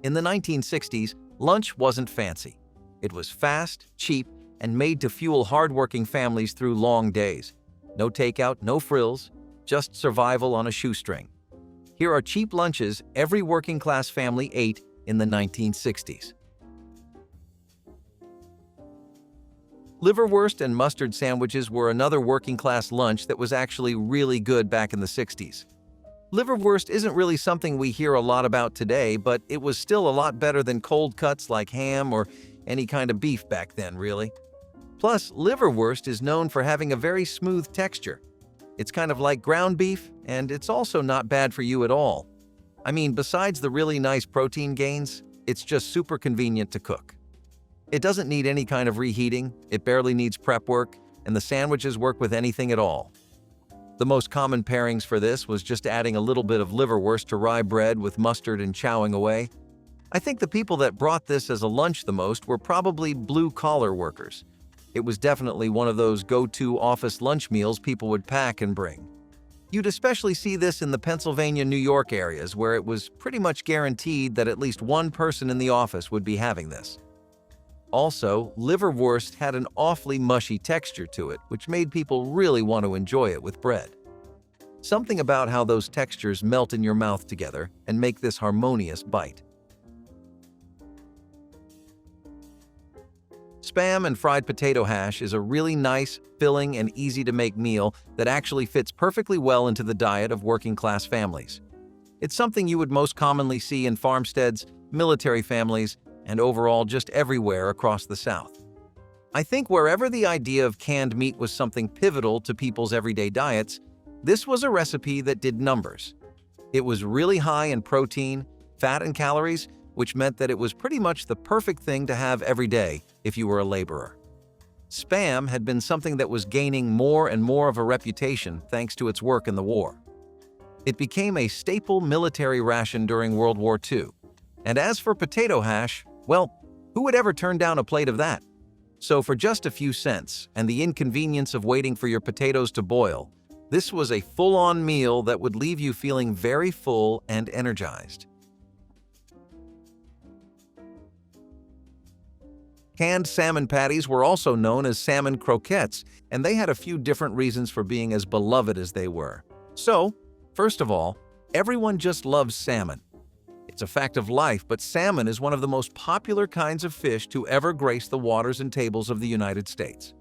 In the 1960s, lunch wasn't fancy. It was fast, cheap, and made to fuel hardworking families through long days. No takeout, no frills, just survival on a shoestring. Here are cheap lunches every working-class family ate in the 1960s. Liverwurst and mustard sandwiches were another working-class lunch that was actually really good back in the 60s. Liverwurst isn't really something we hear a lot about today, but it was still a lot better than cold cuts like ham or any kind of beef back then, really. Plus, liverwurst is known for having a very smooth texture. It's kind of like ground beef, and it's also not bad for you at all. I mean, besides the really nice protein gains, it's just super convenient to cook. It doesn't need any kind of reheating, it barely needs prep work, and the sandwiches work with anything at all. The most common pairings for this was just adding a little bit of liverwurst to rye bread with mustard and chowing away. I think the people that brought this as a lunch the most were probably blue-collar workers. It was definitely one of those go-to office lunch meals people would pack and bring. You'd especially see this in the Pennsylvania, New York areas where it was pretty much guaranteed that at least one person in the office would be having this. Also, liverwurst had an awfully mushy texture to it, which made people really want to enjoy it with bread. Something about how those textures melt in your mouth together and make this harmonious bite. Spam and fried potato hash is a really nice, filling, and easy-to-make meal that actually fits perfectly well into the diet of working-class families. It's something you would most commonly see in farmsteads, military families, and overall just everywhere across the South. I think wherever the idea of canned meat was something pivotal to people's everyday diets, this was a recipe that did numbers. It was really high in protein, fat, and calories, which meant that it was pretty much the perfect thing to have every day if you were a laborer. Spam had been something that was gaining more and more of a reputation thanks to its work in the war. It became a staple military ration during World War II. And as for potato hash, well, who would ever turn down a plate of that? So for just a few cents and the inconvenience of waiting for your potatoes to boil, this was a full-on meal that would leave you feeling very full and energized. Canned salmon patties were also known as salmon croquettes, and they had a few different reasons for being as beloved as they were. So, first of all, everyone just loves salmon. It's a fact of life, but salmon is one of the most popular kinds of fish to ever grace the waters and tables of the United States.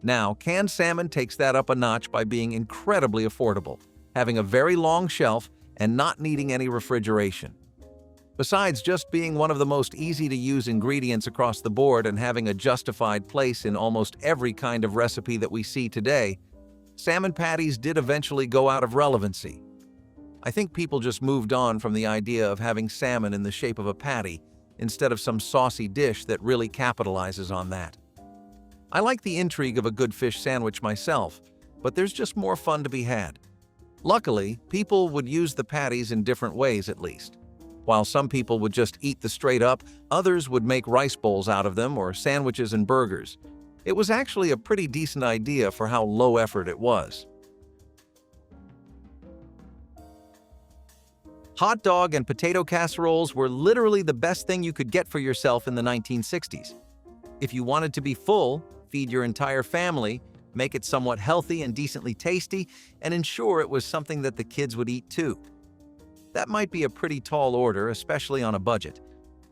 Now, canned salmon takes that up a notch by being incredibly affordable, having a very long shelf, and not needing any refrigeration. Besides just being one of the most easy-to-use ingredients across the board and having a justified place in almost every kind of recipe that we see today, salmon patties did eventually go out of relevancy. I think people just moved on from the idea of having salmon in the shape of a patty instead of some saucy dish that really capitalizes on that. I like the intrigue of a good fish sandwich myself, but there's just more fun to be had. Luckily, people would use the patties in different ways at least. While some people would just eat the straight up, others would make rice bowls out of them or sandwiches and burgers. It was actually a pretty decent idea for how low effort it was. Hot dog and potato casseroles were literally the best thing you could get for yourself in the 1960s. If you wanted to be full, feed your entire family, make it somewhat healthy and decently tasty, and ensure it was something that the kids would eat too. That might be a pretty tall order, especially on a budget.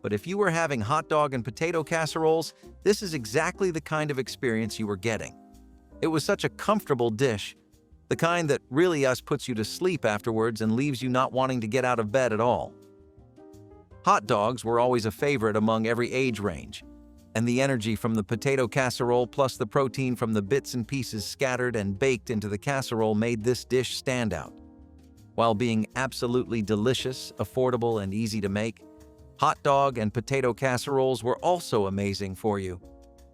But if you were having hot dog and potato casseroles, this is exactly the kind of experience you were getting. It was such a comfortable dish, the kind that really puts you to sleep afterwards and leaves you not wanting to get out of bed at all. Hot dogs were always a favorite among every age range, and the energy from the potato casserole plus the protein from the bits and pieces scattered and baked into the casserole made this dish stand out. While being absolutely delicious, affordable, and easy to make, hot dog and potato casseroles were also amazing for you.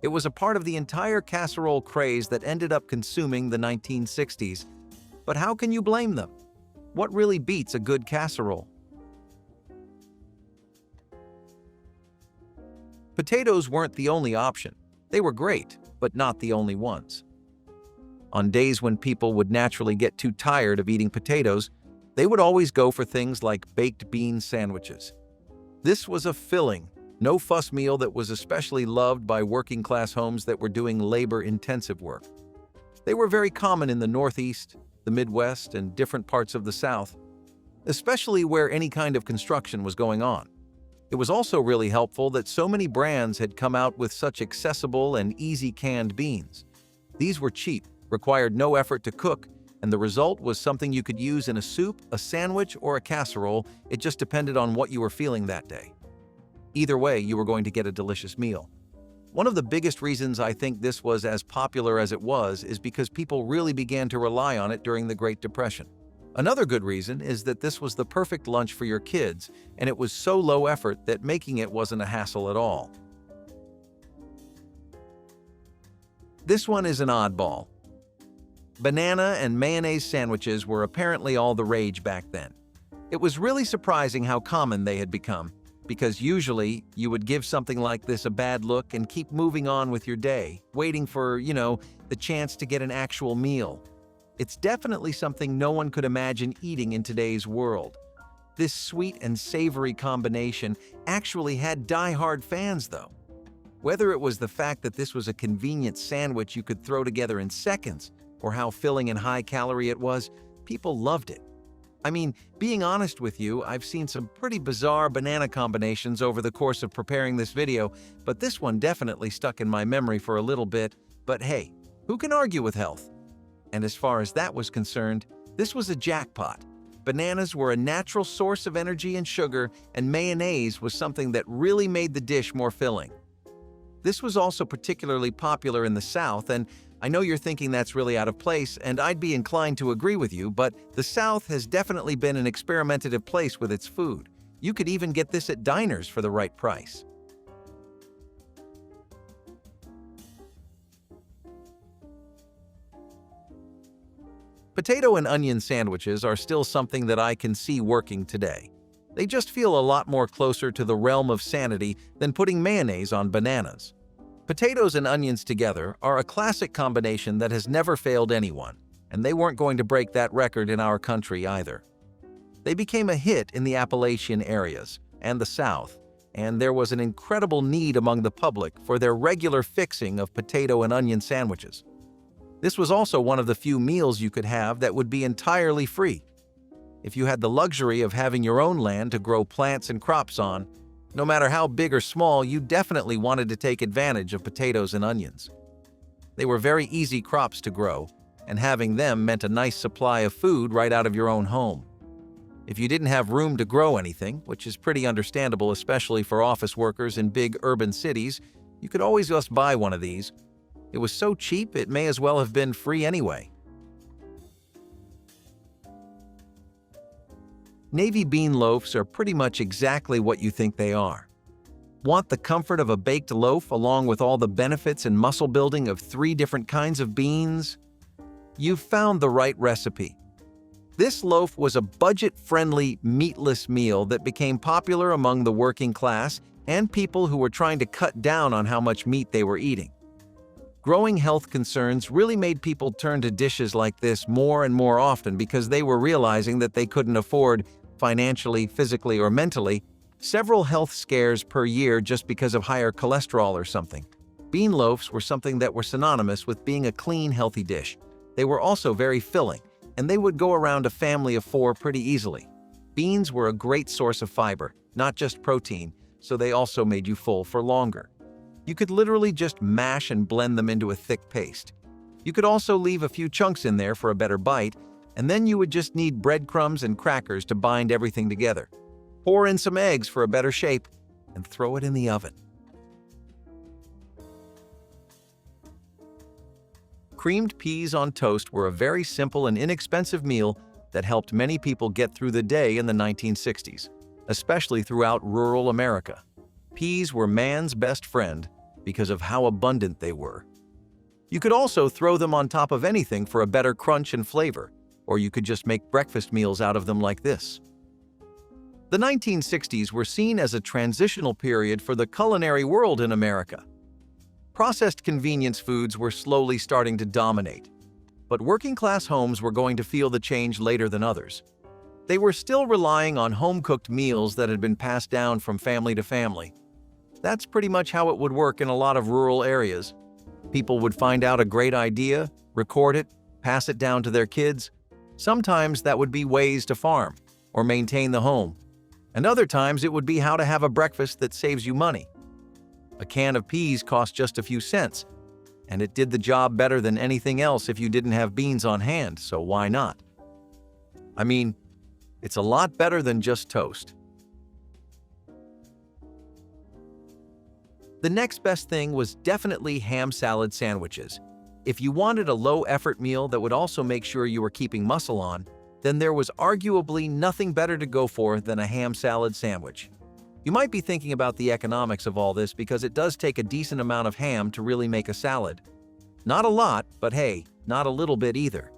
It was a part of the entire casserole craze that ended up consuming the 1960s. But how can you blame them? What really beats a good casserole? Potatoes weren't the only option. They were great, but not the only ones. On days when people would naturally get too tired of eating potatoes, they would always go for things like baked bean sandwiches. This was a filling, no-fuss meal that was especially loved by working-class homes that were doing labor-intensive work. They were very common in the Northeast, the Midwest, and different parts of the South, especially where any kind of construction was going on. It was also really helpful that so many brands had come out with such accessible and easy canned beans. These were cheap, required no effort to cook, and the result was something you could use in a soup, a sandwich, or a casserole. It just depended on what you were feeling that day. Either way, you were going to get a delicious meal. One of the biggest reasons I think this was as popular as it was is because people really began to rely on it during the Great Depression. Another good reason is that this was the perfect lunch for your kids, and it was so low effort that making it wasn't a hassle at all. This one is an oddball. Banana and mayonnaise sandwiches were apparently all the rage back then. It was really surprising how common they had become, because usually you would give something like this a bad look and keep moving on with your day, waiting for, the chance to get an actual meal. It's definitely something no one could imagine eating in today's world. This sweet and savory combination actually had die-hard fans, though. Whether it was the fact that this was a convenient sandwich you could throw together in seconds, or how filling and high-calorie it was, people loved it. I mean, being honest with you, I've seen some pretty bizarre banana combinations over the course of preparing this video, but this one definitely stuck in my memory for a little bit. But hey, who can argue with health? And as far as that was concerned, this was a jackpot. Bananas were a natural source of energy and sugar, and mayonnaise was something that really made the dish more filling. This was also particularly popular in the South, and I know you're thinking that's really out of place, and I'd be inclined to agree with you, but the South has definitely been an experimentative place with its food. You could even get this at diners for the right price. Potato and onion sandwiches are still something that I can see working today. They just feel a lot more closer to the realm of sanity than putting mayonnaise on bananas. Potatoes and onions together are a classic combination that has never failed anyone, and they weren't going to break that record in our country either. They became a hit in the Appalachian areas and the South, and there was an incredible need among the public for their regular fixing of potato and onion sandwiches. This was also one of the few meals you could have that would be entirely free. If you had the luxury of having your own land to grow plants and crops on, no matter how big or small, you definitely wanted to take advantage of potatoes and onions. They were very easy crops to grow, and having them meant a nice supply of food right out of your own home. If you didn't have room to grow anything, which is pretty understandable especially for office workers in big urban cities, you could always just buy one of these. It was so cheap it may as well have been free anyway. Navy bean loaves are pretty much exactly what you think they are. Want the comfort of a baked loaf along with all the benefits and muscle building of 3 different kinds of beans? You've found the right recipe. This loaf was a budget-friendly, meatless meal that became popular among the working class and people who were trying to cut down on how much meat they were eating. Growing health concerns really made people turn to dishes like this more and more often because they were realizing that they couldn't afford, financially, physically, or mentally, several health scares per year just because of higher cholesterol or something. Bean loaves were something that were synonymous with being a clean, healthy dish. They were also very filling, and they would go around a family of 4 pretty easily. Beans were a great source of fiber, not just protein, so they also made you full for longer. You could literally just mash and blend them into a thick paste. You could also leave a few chunks in there for a better bite, and then you would just need breadcrumbs and crackers to bind everything together. Pour in some eggs for a better shape, and throw it in the oven. Creamed peas on toast were a very simple and inexpensive meal that helped many people get through the day in the 1960s, especially throughout rural America. Peas were man's best friend because of how abundant they were. You could also throw them on top of anything for a better crunch and flavor, or you could just make breakfast meals out of them like this. The 1960s were seen as a transitional period for the culinary world in America. Processed convenience foods were slowly starting to dominate, but working-class homes were going to feel the change later than others. They were still relying on home-cooked meals that had been passed down from family to family. That's pretty much how it would work in a lot of rural areas. People would find out a great idea, record it, pass it down to their kids. Sometimes that would be ways to farm or maintain the home. And other times it would be how to have a breakfast that saves you money. A can of peas cost just a few cents, and it did the job better than anything else if you didn't have beans on hand, so why not? I mean, it's a lot better than just toast. The next best thing was definitely ham salad sandwiches. If you wanted a low-effort meal that would also make sure you were keeping muscle on, then there was arguably nothing better to go for than a ham salad sandwich. You might be thinking about the economics of all this because it does take a decent amount of ham to really make a salad. Not a lot, but hey, not a little bit either.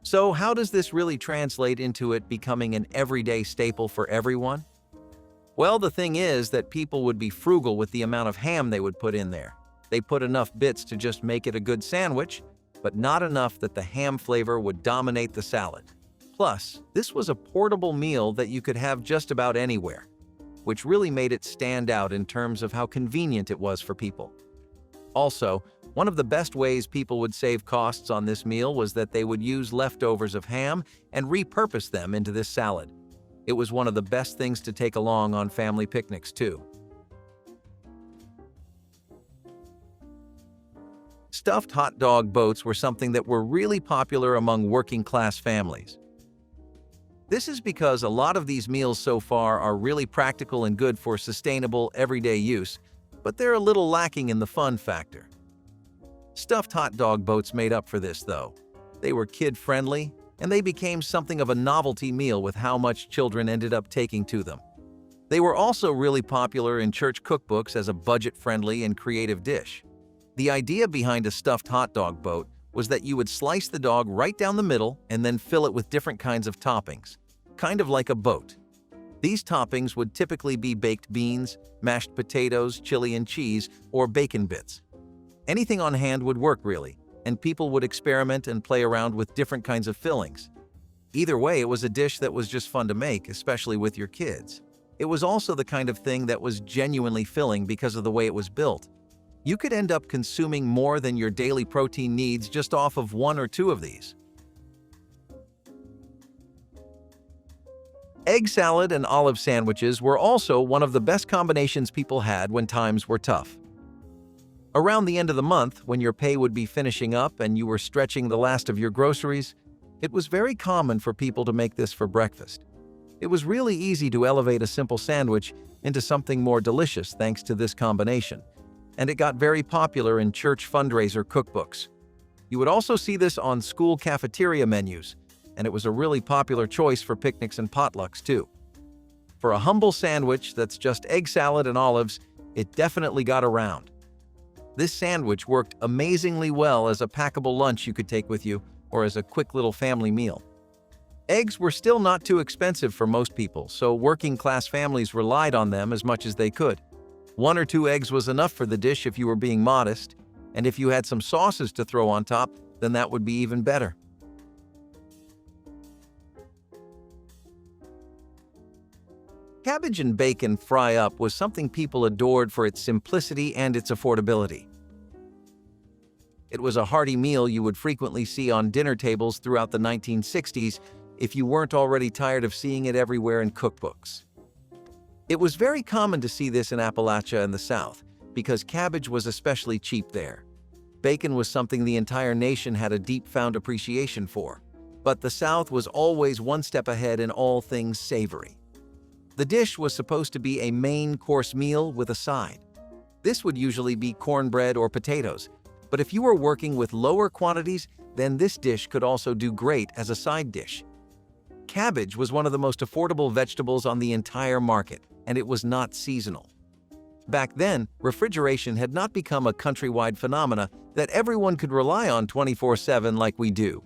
So how does this really translate into it becoming an everyday staple for everyone? Well, the thing is that people would be frugal with the amount of ham they would put in there. They put enough bits to just make it a good sandwich, but not enough that the ham flavor would dominate the salad. Plus, this was a portable meal that you could have just about anywhere, which really made it stand out in terms of how convenient it was for people. Also, one of the best ways people would save costs on this meal was that they would use leftovers of ham and repurpose them into this salad. It was one of the best things to take along on family picnics, too. Stuffed hot dog boats were something that were really popular among working-class families. This is because a lot of these meals so far are really practical and good for sustainable, everyday use, but they're a little lacking in the fun factor. Stuffed hot dog boats made up for this, though. They were kid-friendly, and they became something of a novelty meal with how much children ended up taking to them. They were also really popular in church cookbooks as a budget-friendly and creative dish. The idea behind a stuffed hot dog boat was that you would slice the dog right down the middle and then fill it with different kinds of toppings, kind of like a boat. These toppings would typically be baked beans, mashed potatoes, chili and cheese, or bacon bits. Anything on hand would work really, and people would experiment and play around with different kinds of fillings. Either way, it was a dish that was just fun to make, especially with your kids. It was also the kind of thing that was genuinely filling because of the way it was built. You could end up consuming more than your daily protein needs just off of one or two of these. Egg salad and olive sandwiches were also one of the best combinations people had when times were tough. Around the end of the month, when your pay would be finishing up and you were stretching the last of your groceries, it was very common for people to make this for breakfast. It was really easy to elevate a simple sandwich into something more delicious thanks to this combination, and it got very popular in church fundraiser cookbooks. You would also see this on school cafeteria menus, and it was a really popular choice for picnics and potlucks too. For a humble sandwich that's just egg salad and olives, it definitely got around. This sandwich worked amazingly well as a packable lunch you could take with you or as a quick little family meal. Eggs were still not too expensive for most people, so working-class families relied on them as much as they could. 1 or 2 eggs was enough for the dish if you were being modest, and if you had some sauces to throw on top, then that would be even better. Cabbage and bacon fry-up was something people adored for its simplicity and its affordability. It was a hearty meal you would frequently see on dinner tables throughout the 1960s if you weren't already tired of seeing it everywhere in cookbooks. It was very common to see this in Appalachia and the South, because cabbage was especially cheap there. Bacon was something the entire nation had a deep-found appreciation for, but the South was always one step ahead in all things savory. The dish was supposed to be a main course meal with a side. This would usually be cornbread or potatoes, but if you were working with lower quantities, then this dish could also do great as a side dish. Cabbage was one of the most affordable vegetables on the entire market, and it was not seasonal. Back then, refrigeration had not become a countrywide phenomena that everyone could rely on 24/7 like we do.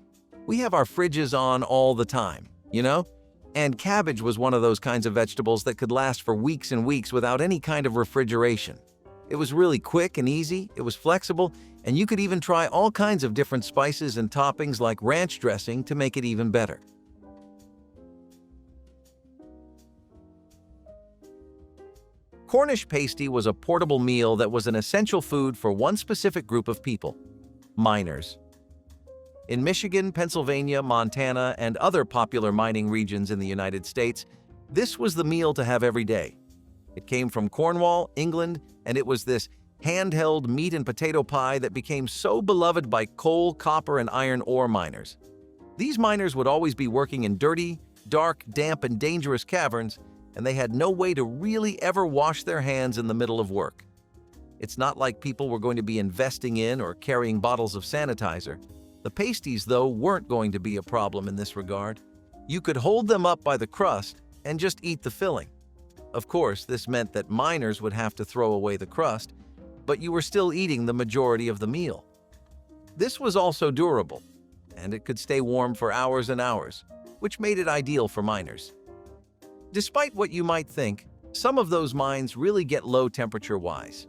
We have our fridges on all the time, you know? And cabbage was one of those kinds of vegetables that could last for weeks and weeks without any kind of refrigeration. It was really quick and easy, it was flexible, and you could even try all kinds of different spices and toppings like ranch dressing to make it even better. Cornish pasty was a portable meal that was an essential food for one specific group of people: miners. In Michigan, Pennsylvania, Montana, and other popular mining regions in the United States, this was the meal to have every day. It came from Cornwall, England, and it was this handheld meat and potato pie that became so beloved by coal, copper, and iron ore miners. These miners would always be working in dirty, dark, damp, and dangerous caverns, and they had no way to really ever wash their hands in the middle of work. It's not like people were going to be investing in or carrying bottles of sanitizer. The pasties, though, weren't going to be a problem in this regard. You could hold them up by the crust and just eat the filling. Of course, this meant that miners would have to throw away the crust, but you were still eating the majority of the meal. This was also durable, and it could stay warm for hours and hours, which made it ideal for miners. Despite what you might think, some of those mines really get low temperature-wise.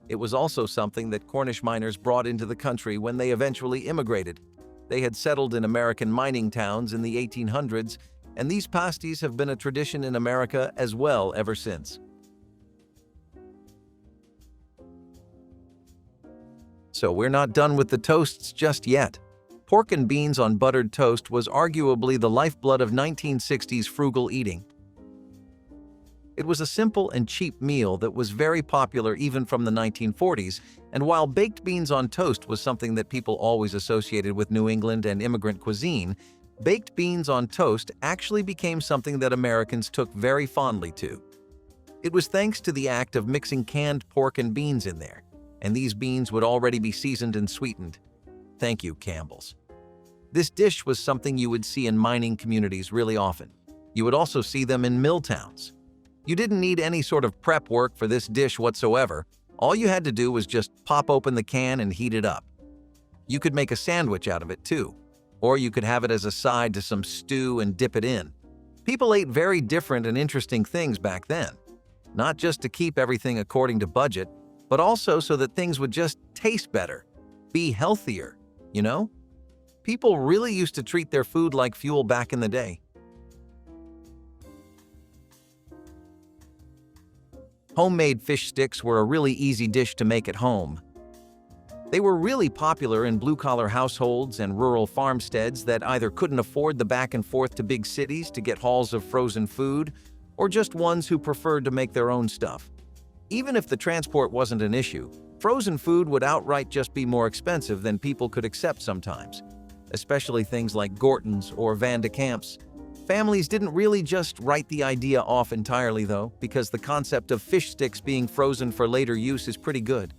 It was also something that Cornish miners brought into the country when they eventually immigrated. They had settled in American mining towns in the 1800s, and these pasties have been a tradition in America as well ever since. So we're not done with the toasts just yet. Pork and beans on buttered toast was arguably the lifeblood of 1960s frugal eating. It was a simple and cheap meal that was very popular even from the 1940s, and while baked beans on toast was something that people always associated with New England and immigrant cuisine, baked beans on toast actually became something that Americans took very fondly to. It was thanks to the act of mixing canned pork and beans in there, and these beans would already be seasoned and sweetened. Thank you, Campbell's. This dish was something you would see in mining communities really often. You would also see them in mill towns. You didn't need any sort of prep work for this dish whatsoever. All you had to do was just pop open the can and heat it up. You could make a sandwich out of it too, or you could have it as a side to some stew and dip it in. People ate very different and interesting things back then, not just to keep everything according to budget, but also so that things would just taste better, be healthier, you know? People really used to treat their food like fuel back in the day. Homemade fish sticks were a really easy dish to make at home. They were really popular in blue-collar households and rural farmsteads that either couldn't afford the back and forth to big cities to get hauls of frozen food, or just ones who preferred to make their own stuff. Even if the transport wasn't an issue, frozen food would outright just be more expensive than people could accept sometimes, especially things like Gorton's or Van de Kamp's. Families didn't really just write the idea off entirely, though, because the concept of fish sticks being frozen for later use is pretty good.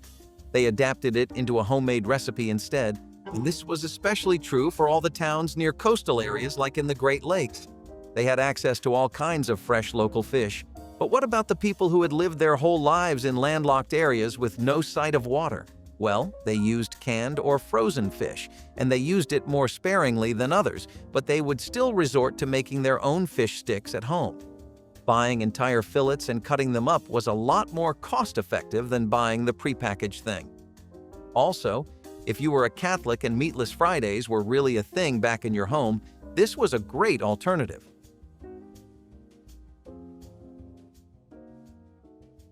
They adapted it into a homemade recipe instead, and this was especially true for all the towns near coastal areas like in the Great Lakes. They had access to all kinds of fresh local fish. But what about the people who had lived their whole lives in landlocked areas with no sight of water? Well, they used canned or frozen fish, and they used it more sparingly than others, but they would still resort to making their own fish sticks at home. Buying entire fillets and cutting them up was a lot more cost-effective than buying the prepackaged thing. Also, if you were a Catholic and meatless Fridays were really a thing back in your home, this was a great alternative.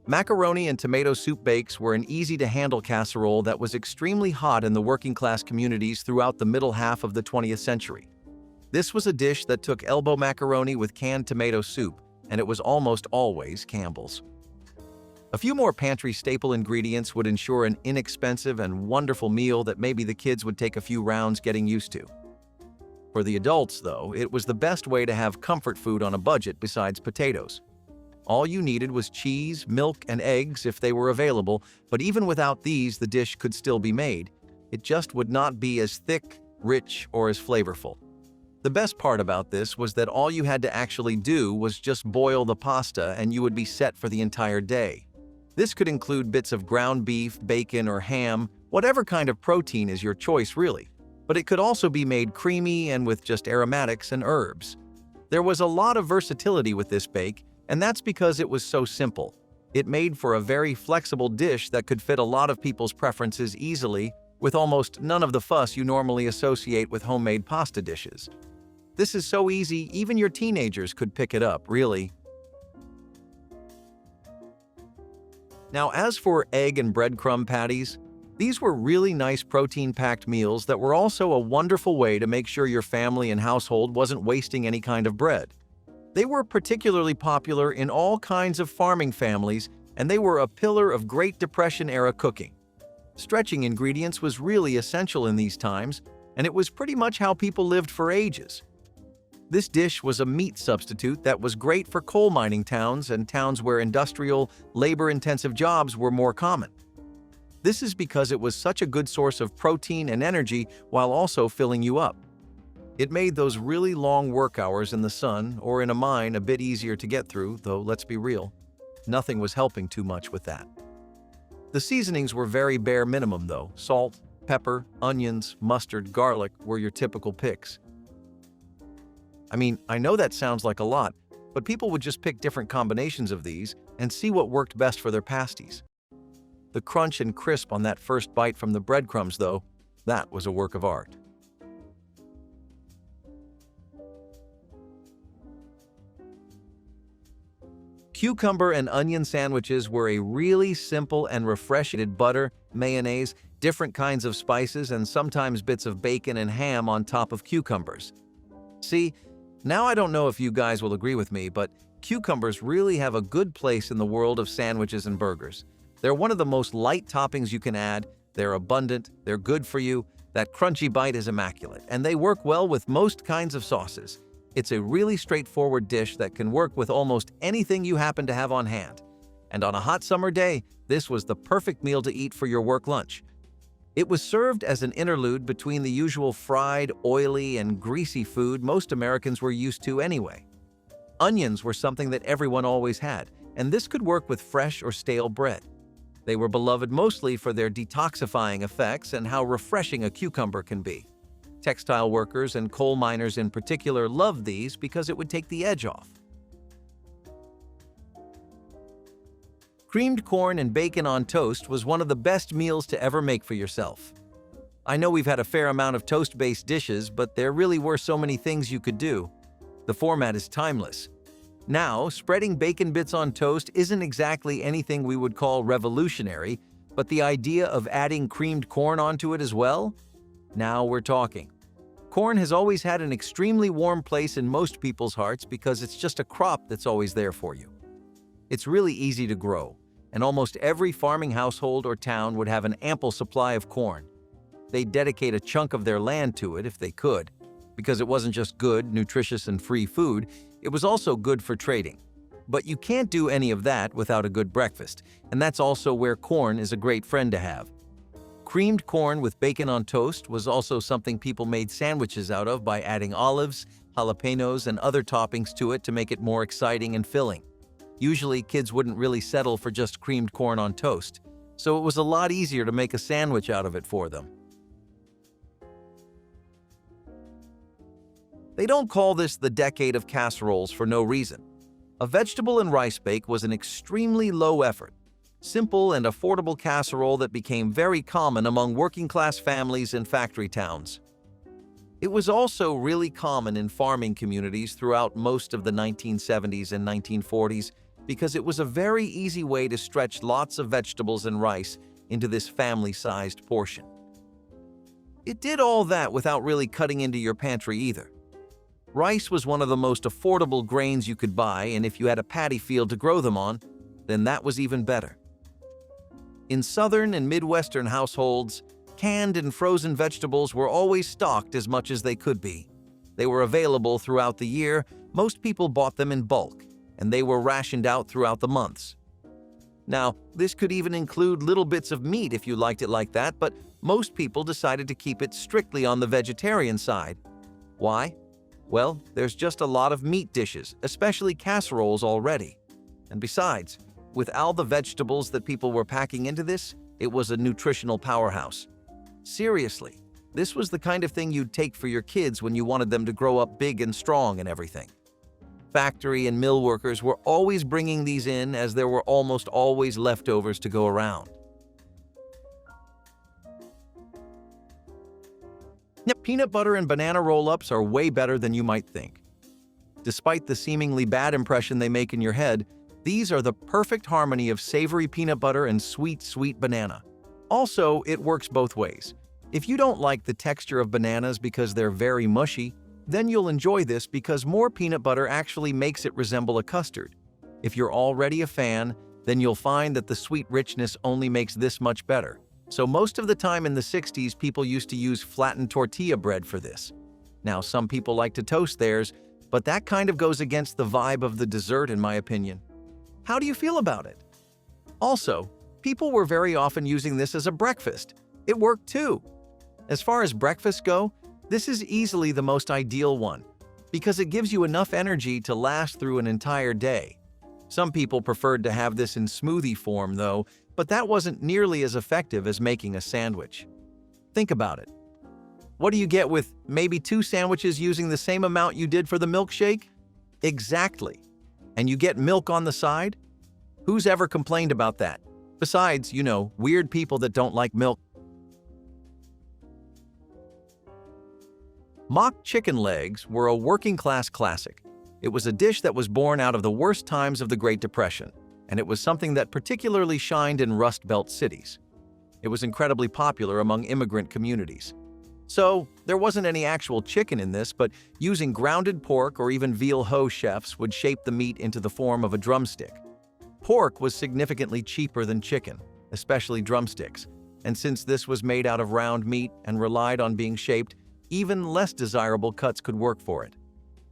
Macaroni and tomato soup bakes were an easy-to-handle casserole that was extremely hot in the working-class communities throughout the middle half of the 20th century. This was a dish that took elbow macaroni with canned tomato soup, and it was almost always Campbell's. A few more pantry staple ingredients would ensure an inexpensive and wonderful meal that maybe the kids would take a few rounds getting used to. For the adults, though, it was the best way to have comfort food on a budget besides potatoes. All you needed was cheese, milk, and eggs if they were available, but even without these, the dish could still be made. It just would not be as thick, rich, or as flavorful. The best part about this was that all you had to actually do was just boil the pasta and you would be set for the entire day. This could include bits of ground beef, bacon, or ham, whatever kind of protein is your choice really. But it could also be made creamy and with just aromatics and herbs. There was a lot of versatility with this bake, and that's because it was so simple. It made for a very flexible dish that could fit a lot of people's preferences easily, with almost none of the fuss you normally associate with homemade pasta dishes. This is so easy, even your teenagers could pick it up, really. Now, as for egg and breadcrumb patties, these were really nice protein-packed meals that were also a wonderful way to make sure your family and household wasn't wasting any kind of bread. They were particularly popular in all kinds of farming families, and they were a pillar of Great Depression-era cooking. Stretching ingredients was really essential in these times, and it was pretty much how people lived for ages. This dish was a meat substitute that was great for coal mining towns and towns where industrial, labor-intensive jobs were more common. This is because it was such a good source of protein and energy while also filling you up. It made those really long work hours in the sun or in a mine a bit easier to get through, though let's be real, nothing was helping too much with that. The seasonings were very bare minimum though. Salt, pepper, onions, mustard, garlic were your typical picks. I mean, I know that sounds like a lot, but people would just pick different combinations of these and see what worked best for their pasties. The crunch and crisp on that first bite from the breadcrumbs, though, that was a work of art. Cucumber and onion sandwiches were a really simple and refreshing butter, mayonnaise, different kinds of spices, and sometimes bits of bacon and ham on top of cucumbers. See, now I don't know if you guys will agree with me, but cucumbers really have a good place in the world of sandwiches and burgers. They're one of the most light toppings you can add, they're abundant, they're good for you, that crunchy bite is immaculate, and they work well with most kinds of sauces. It's a really straightforward dish that can work with almost anything you happen to have on hand. And on a hot summer day, this was the perfect meal to eat for your work lunch. It was served as an interlude between the usual fried, oily, and greasy food most Americans were used to anyway. Onions were something that everyone always had, and this could work with fresh or stale bread. They were beloved mostly for their detoxifying effects and how refreshing a cucumber can be. Textile workers and coal miners in particular loved these because it would take the edge off. Creamed corn and bacon on toast was one of the best meals to ever make for yourself. I know we've had a fair amount of toast-based dishes, but there really were so many things you could do. The format is timeless. Now, spreading bacon bits on toast isn't exactly anything we would call revolutionary, but the idea of adding creamed corn onto it as well? Now we're talking. Corn has always had an extremely warm place in most people's hearts because it's just a crop that's always there for you. It's really easy to grow, and almost every farming household or town would have an ample supply of corn. They'd dedicate a chunk of their land to it if they could, because it wasn't just good, nutritious, and free food, it was also good for trading. But you can't do any of that without a good breakfast, and that's also where corn is a great friend to have. Creamed corn with bacon on toast was also something people made sandwiches out of by adding olives, jalapenos, and other toppings to it to make it more exciting and filling. Usually, kids wouldn't really settle for just creamed corn on toast, so it was a lot easier to make a sandwich out of it for them. They don't call this the decade of casseroles for no reason. A vegetable and rice bake was an extremely low-effort, simple and affordable casserole that became very common among working-class families in factory towns. It was also really common in farming communities throughout most of the 1970s and 1940s because it was a very easy way to stretch lots of vegetables and rice into this family-sized portion. It did all that without really cutting into your pantry either. Rice was one of the most affordable grains you could buy, and if you had a paddy field to grow them on, then that was even better. In southern and midwestern households, canned and frozen vegetables were always stocked as much as they could be. They were available throughout the year, most people bought them in bulk, and they were rationed out throughout the months. Now, this could even include little bits of meat if you liked it like that, but most people decided to keep it strictly on the vegetarian side. Why? Well, there's just a lot of meat dishes, especially casseroles already. And besides, with all the vegetables that people were packing into this, it was a nutritional powerhouse. Seriously, this was the kind of thing you'd take for your kids when you wanted them to grow up big and strong and everything. Factory and mill workers were always bringing these in as there were almost always leftovers to go around. Peanut butter and banana roll-ups are way better than you might think. Despite the seemingly bad impression they make in your head, These are the perfect harmony of savory peanut butter and sweet, sweet banana. Also, it works both ways. If you don't like the texture of bananas because they're very mushy, then you'll enjoy this because more peanut butter actually makes it resemble a custard. If you're already a fan, then you'll find that the sweet richness only makes this much better. So most of the time in the 60s, people used to use flattened tortilla bread for this. Now, some people like to toast theirs, but that kind of goes against the vibe of the dessert in my opinion. How do you feel about it? Also, people were very often using this as a breakfast. It worked too. As far as breakfasts go, this is easily the most ideal one because it gives you enough energy to last through an entire day. Some people preferred to have this in smoothie form though, but that wasn't nearly as effective as making a sandwich. Think about it. What do you get with maybe 2 sandwiches using the same amount you did for the milkshake? Exactly. And you get milk on the side? Who's ever complained about that? Besides, weird people that don't like milk. Mock chicken legs were a working-class classic. It was a dish that was born out of the worst times of the Great Depression, and it was something that particularly shined in Rust Belt cities. It was incredibly popular among immigrant communities. So, there wasn't any actual chicken in this, but using grounded pork or even veal hoe chefs would shape the meat into the form of a drumstick. Pork was significantly cheaper than chicken, especially drumsticks, and since this was made out of round meat and relied on being shaped, even less desirable cuts could work for it.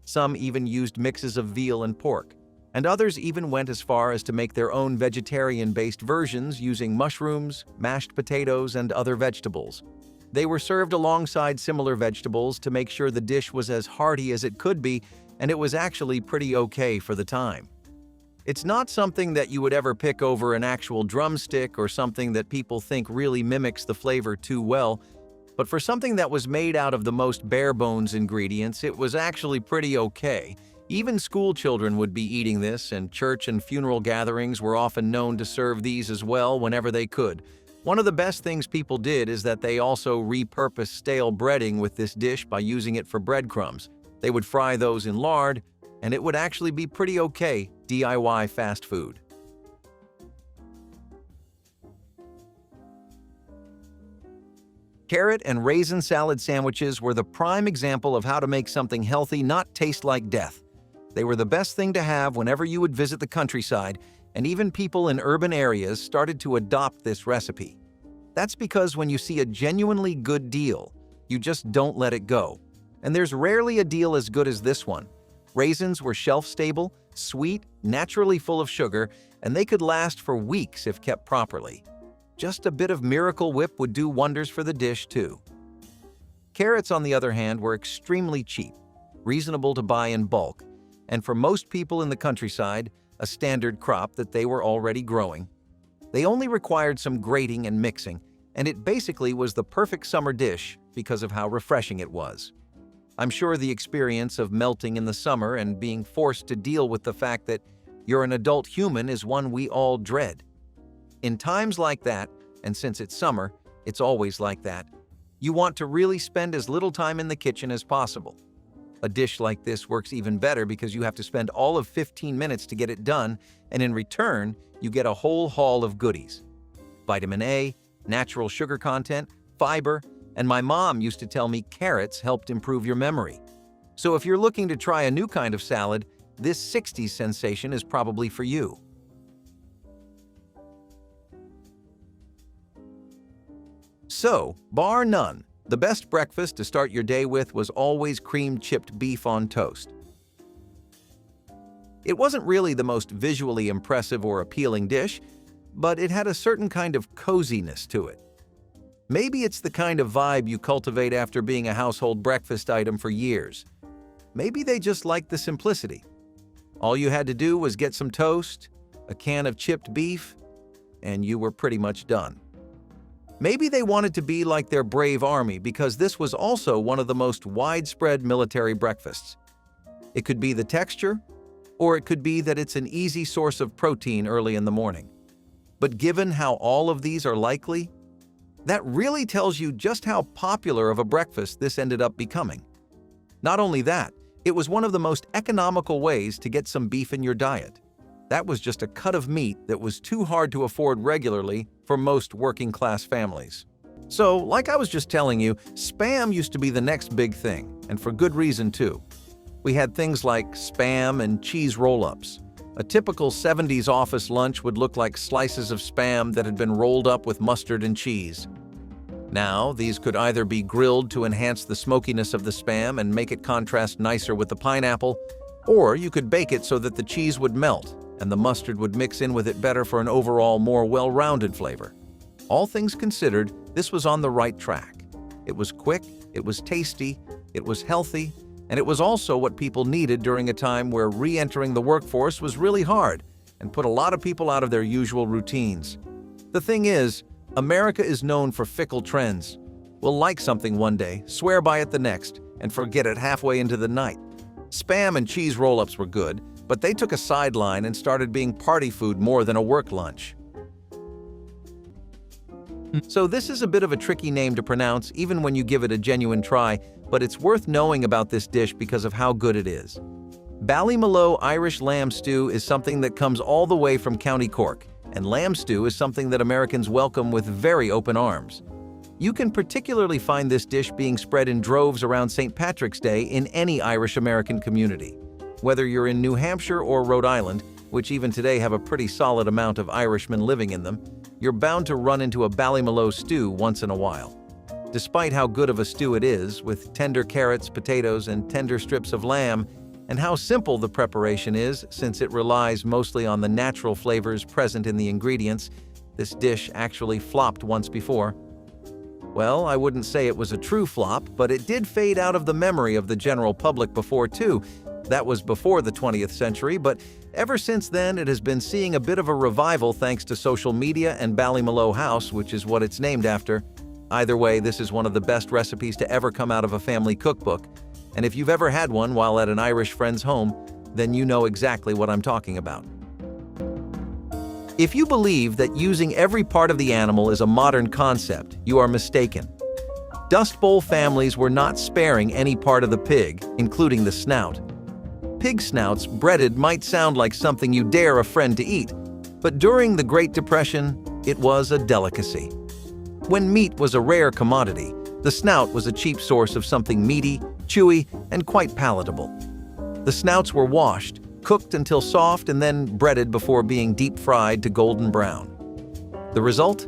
Some even used mixes of veal and pork, and others even went as far as to make their own vegetarian-based versions using mushrooms, mashed potatoes, and other vegetables. They were served alongside similar vegetables to make sure the dish was as hearty as it could be, and it was actually pretty okay for the time. It's not something that you would ever pick over an actual drumstick or something that people think really mimics the flavor too well, but for something that was made out of the most bare-bones ingredients, it was actually pretty okay. Even school children would be eating this, and church and funeral gatherings were often known to serve these as well whenever they could. One of the best things people did is that they also repurposed stale breading with this dish by using it for breadcrumbs. They would fry those in lard, and it would actually be pretty okay DIY fast food. Carrot and raisin salad sandwiches were the prime example of how to make something healthy not taste like death. They were the best thing to have whenever you would visit the countryside, and even people in urban areas started to adopt this recipe. That's because when you see a genuinely good deal, you just don't let it go. And there's rarely a deal as good as this one. Raisins were shelf-stable, sweet, naturally full of sugar, and they could last for weeks if kept properly. Just a bit of Miracle Whip would do wonders for the dish too. Carrots, on the other hand, were extremely cheap, reasonable to buy in bulk, and for most people in the countryside, a standard crop that they were already growing. They only required some grating and mixing, and it basically was the perfect summer dish because of how refreshing it was. I'm sure the experience of melting in the summer and being forced to deal with the fact that you're an adult human is one we all dread. In times like that, and since it's summer, it's always like that, you want to really spend as little time in the kitchen as possible. A dish like this works even better because you have to spend all of 15 minutes to get it done, and in return, you get a whole haul of goodies. Vitamin A, natural sugar content, fiber, and my mom used to tell me carrots helped improve your memory. So if you're looking to try a new kind of salad, this 60s sensation is probably for you. So, bar none, the best breakfast to start your day with was always cream chipped beef on toast. It wasn't really the most visually impressive or appealing dish, but it had a certain kind of coziness to it. Maybe it's the kind of vibe you cultivate after being a household breakfast item for years. Maybe they just liked the simplicity. All you had to do was get some toast, a can of chipped beef, and you were pretty much done. Maybe they wanted to be like their brave army because this was also one of the most widespread military breakfasts. It could be the texture, or it could be that it's an easy source of protein early in the morning. But given how all of these are likely, that really tells you just how popular of a breakfast this ended up becoming. Not only that, it was one of the most economical ways to get some beef in your diet. That was just a cut of meat that was too hard to afford regularly for most working-class families. So, like I was just telling you, Spam used to be the next big thing, and for good reason too. We had things like Spam and cheese roll-ups. A typical 70s office lunch would look like slices of Spam that had been rolled up with mustard and cheese. Now, these could either be grilled to enhance the smokiness of the Spam and make it contrast nicer with the pineapple, or you could bake it so that the cheese would melt and the mustard would mix in with it better for an overall more well-rounded flavor. All things considered, this was on the right track. It was quick, it was tasty, it was healthy, and it was also what people needed during a time where re-entering the workforce was really hard and put a lot of people out of their usual routines. The thing is, America is known for fickle trends. We'll like something one day, swear by it the next, and forget it halfway into the night. Spam and cheese roll-ups were good, but they took a sideline and started being party food more than a work lunch. So this is a bit of a tricky name to pronounce even when you give it a genuine try, but it's worth knowing about this dish because of how good it is. Ballymaloe Irish lamb stew is something that comes all the way from County Cork, and lamb stew is something that Americans welcome with very open arms. You can particularly find this dish being spread in droves around St. Patrick's Day in any Irish-American community. Whether you're in New Hampshire or Rhode Island, which even today have a pretty solid amount of Irishmen living in them, you're bound to run into a Ballymaloe stew once in a while. Despite how good of a stew it is, with tender carrots, potatoes, and tender strips of lamb, and how simple the preparation is since it relies mostly on the natural flavors present in the ingredients, this dish actually flopped once before. Well, I wouldn't say it was a true flop, but it did fade out of the memory of the general public before too. That was before the 20th century, but ever since then it has been seeing a bit of a revival thanks to social media and Ballymaloe House, which is what it's named after. Either way, this is one of the best recipes to ever come out of a family cookbook. And if you've ever had one while at an Irish friend's home, then you know exactly what I'm talking about. If you believe that using every part of the animal is a modern concept, you are mistaken. Dust Bowl families were not sparing any part of the pig, including the snout. Pig snouts breaded might sound like something you dare a friend to eat, but during the Great Depression, it was a delicacy. When meat was a rare commodity, the snout was a cheap source of something meaty, chewy, and quite palatable. The snouts were washed, cooked until soft, and then breaded before being deep-fried to golden brown. The result?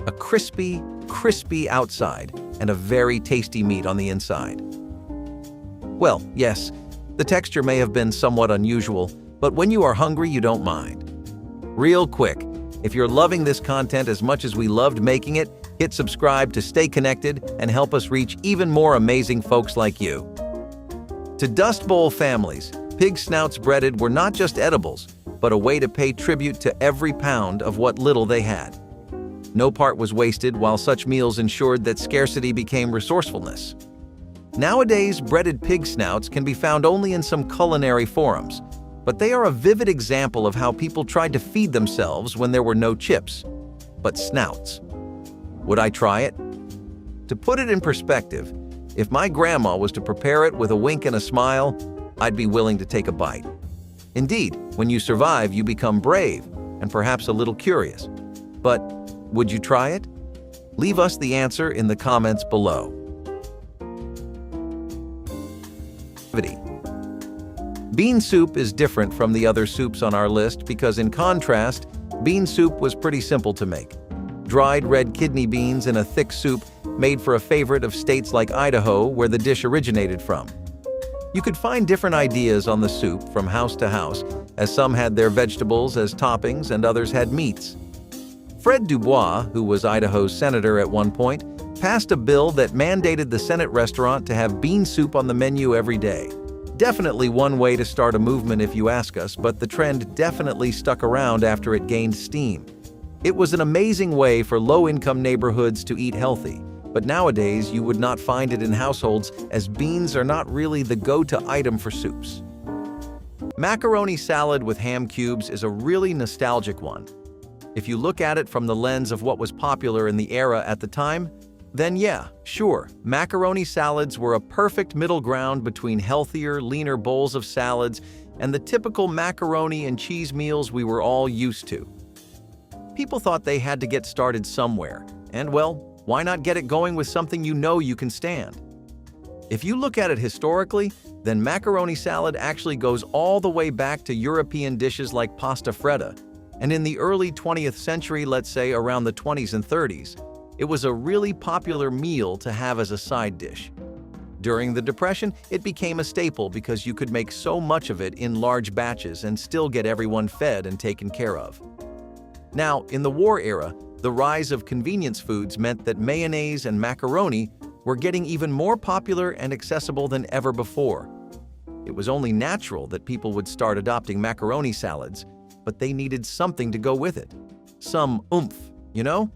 A crispy, crispy outside and a very tasty meat on the inside. Well, yes, the texture may have been somewhat unusual, but when you are hungry, you don't mind. Real quick, if you're loving this content as much as we loved making it, hit subscribe to stay connected and help us reach even more amazing folks like you. To Dust Bowl families, pig snouts breaded were not just edibles, but a way to pay tribute to every pound of what little they had. No part was wasted, while such meals ensured that scarcity became resourcefulness. Nowadays, breaded pig snouts can be found only in some culinary forums, but they are a vivid example of how people tried to feed themselves when there were no chips, but snouts. Would I try it? To put it in perspective, if my grandma was to prepare it with a wink and a smile, I'd be willing to take a bite. Indeed, when you survive, you become brave and perhaps a little curious. But would you try it? Leave us the answer in the comments below. Bean soup is different from the other soups on our list because, in contrast, bean soup was pretty simple to make. Dried red kidney beans in a thick soup made for a favorite of states like Idaho, where the dish originated from. You could find different ideas on the soup from house to house, as some had their vegetables as toppings and others had meats. Fred Dubois, who was Idaho's senator at one point, passed a bill that mandated the Senate restaurant to have bean soup on the menu every day. Definitely one way to start a movement if you ask us, but the trend definitely stuck around after it gained steam. It was an amazing way for low-income neighborhoods to eat healthy, but nowadays you would not find it in households as beans are not really the go-to item for soups. Macaroni salad with ham cubes is a really nostalgic one. If you look at it from the lens of what was popular in the era at the time, then yeah, sure, macaroni salads were a perfect middle ground between healthier, leaner bowls of salads and the typical macaroni and cheese meals we were all used to. People thought they had to get started somewhere, and well, why not get it going with something you know you can stand? If you look at it historically, then macaroni salad actually goes all the way back to European dishes like pasta fredda, and in the early 20th century, let's say around the 20s and 30s, it was a really popular meal to have as a side dish. During the Depression, it became a staple because you could make so much of it in large batches and still get everyone fed and taken care of. Now, in the war era, the rise of convenience foods meant that mayonnaise and macaroni were getting even more popular and accessible than ever before. It was only natural that people would start adopting macaroni salads, but they needed something to go with it. Some oomph, you know?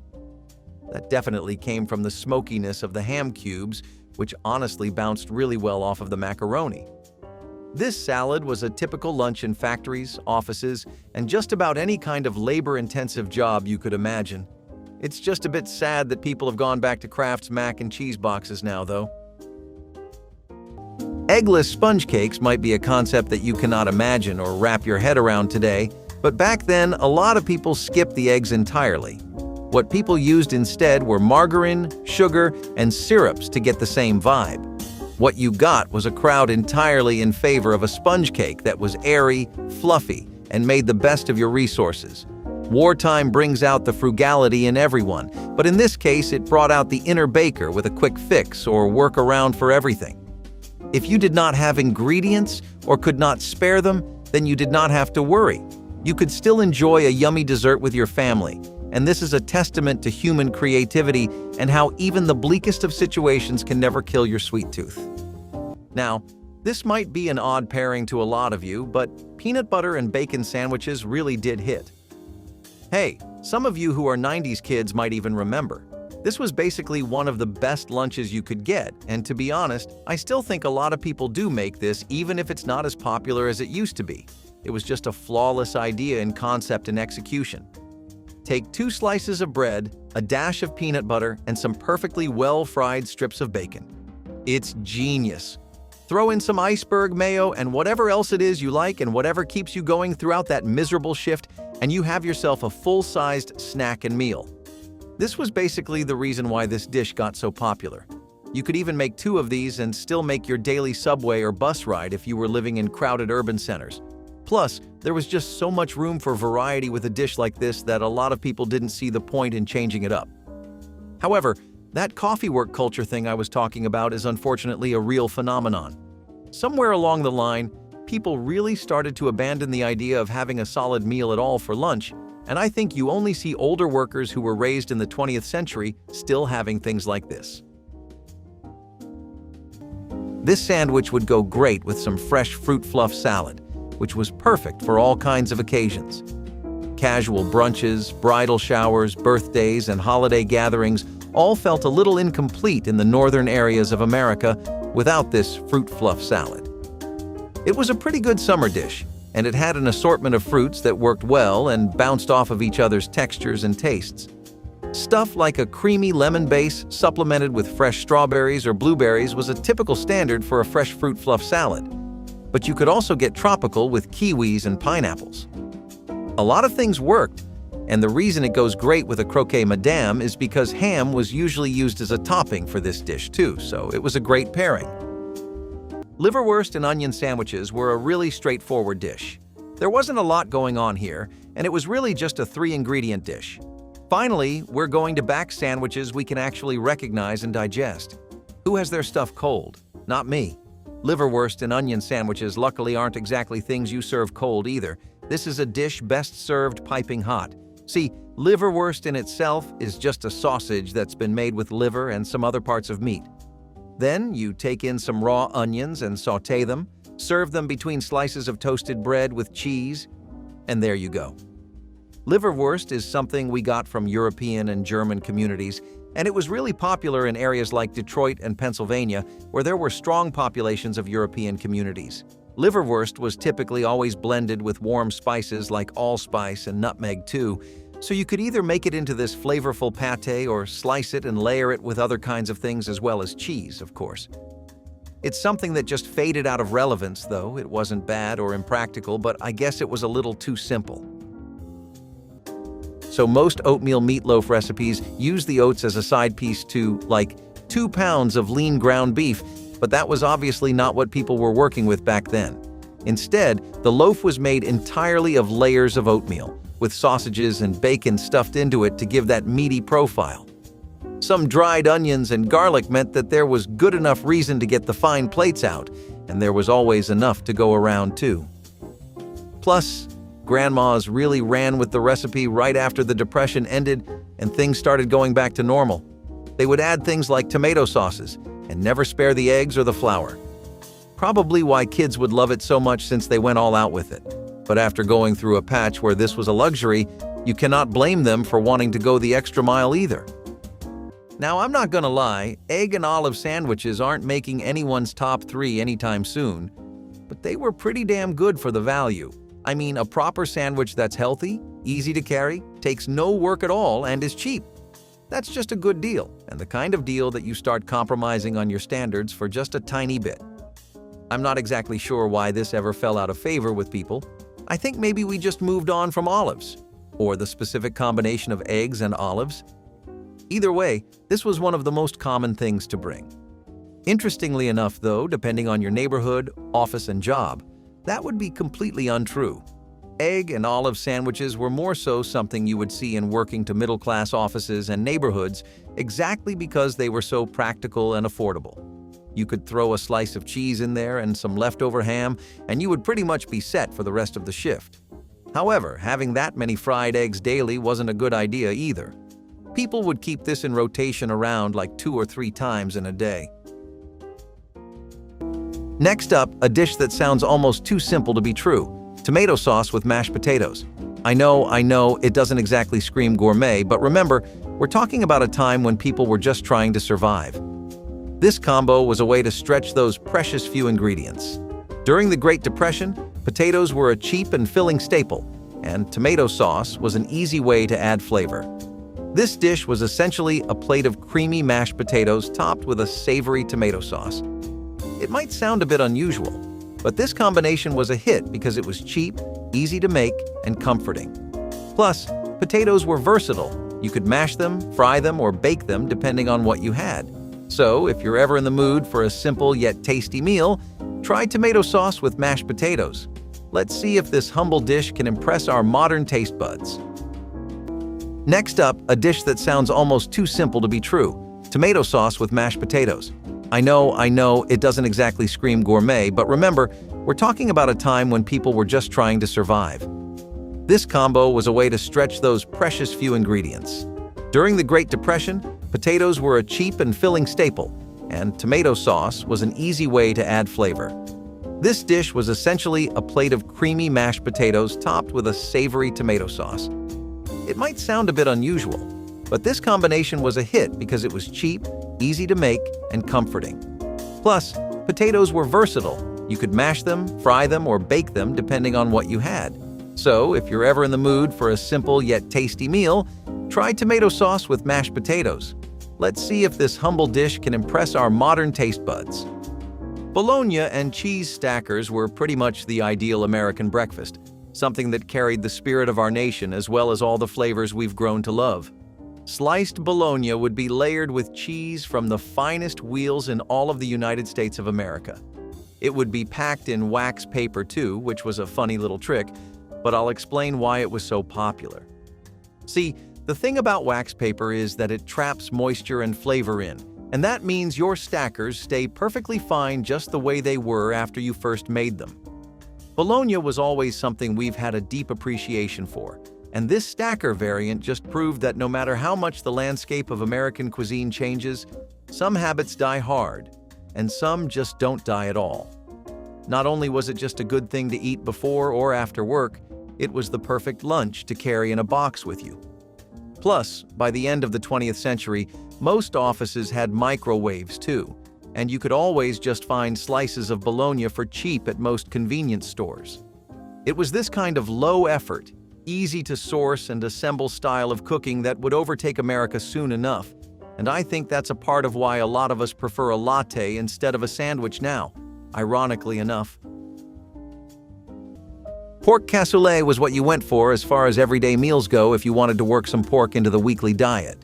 That definitely came from the smokiness of the ham cubes, which honestly bounced really well off of the macaroni. This salad was a typical lunch in factories, offices, and just about any kind of labor-intensive job you could imagine. It's just a bit sad that people have gone back to Kraft's mac and cheese boxes now, though. Eggless sponge cakes might be a concept that you cannot imagine or wrap your head around today, but back then, a lot of people skipped the eggs entirely. What people used instead were margarine, sugar, and syrups to get the same vibe. What you got was a crowd entirely in favor of a sponge cake that was airy, fluffy, and made the best of your resources. Wartime brings out the frugality in everyone, but in this case it brought out the inner baker with a quick fix or workaround for everything. If you did not have ingredients or could not spare them, then you did not have to worry. You could still enjoy a yummy dessert with your family, and this is a testament to human creativity and how even the bleakest of situations can never kill your sweet tooth. Now, this might be an odd pairing to a lot of you, but peanut butter and bacon sandwiches really did hit. Hey, some of you who are 90s kids might even remember. This was basically one of the best lunches you could get, and to be honest, I still think a lot of people do make this even if it's not as popular as it used to be. It was just a flawless idea in concept and execution. Take 2 slices of bread, a dash of peanut butter, and some perfectly well-fried strips of bacon. It's genius. Throw in some iceberg mayo and whatever else it is you like and whatever keeps you going throughout that miserable shift, and you have yourself a full-sized snack and meal. This was basically the reason why this dish got so popular. You could even make 2 of these and still make your daily subway or bus ride if you were living in crowded urban centers. Plus, there was just so much room for variety with a dish like this that a lot of people didn't see the point in changing it up. However, that coffee work culture thing I was talking about is unfortunately a real phenomenon. Somewhere along the line, people really started to abandon the idea of having a solid meal at all for lunch, and I think you only see older workers who were raised in the 20th century still having things like this. This sandwich would go great with some fresh fruit fluff salad, which was perfect for all kinds of occasions. Casual brunches, bridal showers, birthdays, and holiday gatherings all felt a little incomplete in the northern areas of America without this fruit fluff salad. It was a pretty good summer dish, and it had an assortment of fruits that worked well and bounced off of each other's textures and tastes. Stuff like a creamy lemon base supplemented with fresh strawberries or blueberries was a typical standard for a fresh fruit fluff salad. But you could also get tropical with kiwis and pineapples. A lot of things worked, and the reason it goes great with a croquette madame is because ham was usually used as a topping for this dish too, so it was a great pairing. Liverwurst and onion sandwiches were a really straightforward dish. There wasn't a lot going on here, and it was really just a 3-ingredient dish. Finally, we're going to back sandwiches we can actually recognize and digest. Who has their stuff cold? Not me. Liverwurst and onion sandwiches luckily aren't exactly things you serve cold either. This is a dish best served piping hot. See, liverwurst in itself is just a sausage that's been made with liver and some other parts of meat. Then you take in some raw onions and sauté them, serve them between slices of toasted bread with cheese, and there you go. Liverwurst is something we got from European and German communities, and it was really popular in areas like Detroit and Pennsylvania, where there were strong populations of European communities. Liverwurst was typically always blended with warm spices like allspice and nutmeg too, so you could either make it into this flavorful pâté or slice it and layer it with other kinds of things as well as cheese, of course. It's something that just faded out of relevance, though. It wasn't bad or impractical, but I guess it was a little too simple. So most oatmeal meatloaf recipes use the oats as a side piece to, like, 2 pounds of lean ground beef, but that was obviously not what people were working with back then. Instead, the loaf was made entirely of layers of oatmeal, with sausages and bacon stuffed into it to give that meaty profile. Some dried onions and garlic meant that there was good enough reason to get the fine plates out, and there was always enough to go around too. Plus, grandmas really ran with the recipe right after the Depression ended and things started going back to normal. They would add things like tomato sauces and never spare the eggs or the flour. Probably why kids would love it so much since they went all out with it. But after going through a patch where this was a luxury, you cannot blame them for wanting to go the extra mile either. Now, I'm not gonna lie, egg and olive sandwiches aren't making anyone's top 3 anytime soon, but they were pretty damn good for the value. I mean, a proper sandwich that's healthy, easy to carry, takes no work at all, and is cheap. That's just a good deal, and the kind of deal that you start compromising on your standards for just a tiny bit. I'm not exactly sure why this ever fell out of favor with people. I think maybe we just moved on from olives, or the specific combination of eggs and olives. Either way, this was one of the most common things to bring. Interestingly enough, though, depending on your neighborhood, office, and job, that would be completely untrue. Egg and olive sandwiches were more so something you would see in working to middle-class offices and neighborhoods exactly because they were so practical and affordable. You could throw a slice of cheese in there and some leftover ham, and you would pretty much be set for the rest of the shift. However, having that many fried eggs daily wasn't a good idea either. People would keep this in rotation around like 2 or 3 times in a day. Next up, a dish that sounds almost too simple to be true: tomato sauce with mashed potatoes. I know, it doesn't exactly scream gourmet, but remember, we're talking about a time when people were just trying to survive. This combo was a way to stretch those precious few ingredients. During the Great Depression, potatoes were a cheap and filling staple, and tomato sauce was an easy way to add flavor. This dish was essentially a plate of creamy mashed potatoes topped with a savory tomato sauce. It might sound a bit unusual, but this combination was a hit because it was cheap, easy to make, and comforting. Plus, potatoes were versatile. You could mash them, fry them, or bake them depending on what you had. So, if you're ever in the mood for a simple yet tasty meal, try tomato sauce with mashed potatoes. Let's see if this humble dish can impress our modern taste buds. Next up, a dish that sounds almost too simple to be true: tomato sauce with mashed potatoes. I know, it doesn't exactly scream gourmet, but remember, we're talking about a time when people were just trying to survive. This combo was a way to stretch those precious few ingredients. During the Great Depression, potatoes were a cheap and filling staple, and tomato sauce was an easy way to add flavor. This dish was essentially a plate of creamy mashed potatoes topped with a savory tomato sauce. It might sound a bit unusual, but this combination was a hit because it was cheap, easy to make, and comforting. Plus, potatoes were versatile. You could mash them, fry them, or bake them depending on what you had. So, if you're ever in the mood for a simple yet tasty meal, try tomato sauce with mashed potatoes. Let's see if this humble dish can impress our modern taste buds. Bologna and cheese stackers were pretty much the ideal American breakfast, something that carried the spirit of our nation as well as all the flavors we've grown to love. Sliced bologna would be layered with cheese from the finest wheels in all of the United States of America. It would be packed in wax paper too, which was a funny little trick, but I'll explain why it was so popular. See, the thing about wax paper is that it traps moisture and flavor in, and that means your stackers stay perfectly fine just the way they were after you first made them. Bologna was always something we've had a deep appreciation for, and this stacker variant just proved that no matter how much the landscape of American cuisine changes, some habits die hard, and some just don't die at all. Not only was it just a good thing to eat before or after work, it was the perfect lunch to carry in a box with you. Plus, by the end of the 20th century, most offices had microwaves too, and you could always just find slices of bologna for cheap at most convenience stores. It was this kind of low-effort, easy-to-source and assemble style of cooking that would overtake America soon enough, And I think that's a part of why a lot of us prefer a latte instead of a sandwich now, ironically enough. Pork cassoulet was what you went for as far as everyday meals go if you wanted to work some pork into the weekly diet.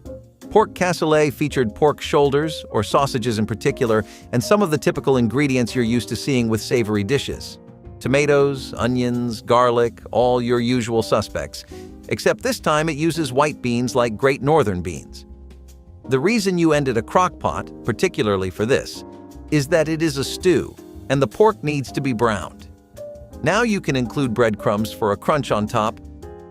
Pork cassoulet featured pork shoulders, or sausages in particular, and some of the typical ingredients you're used to seeing with savory dishes. Tomatoes, onions, garlic, all your usual suspects. Except this time it uses white beans like Great Northern beans. The reason you ended a crock pot, particularly for this, is that it is a stew, and the pork needs to be browned. Now you can include breadcrumbs for a crunch on top,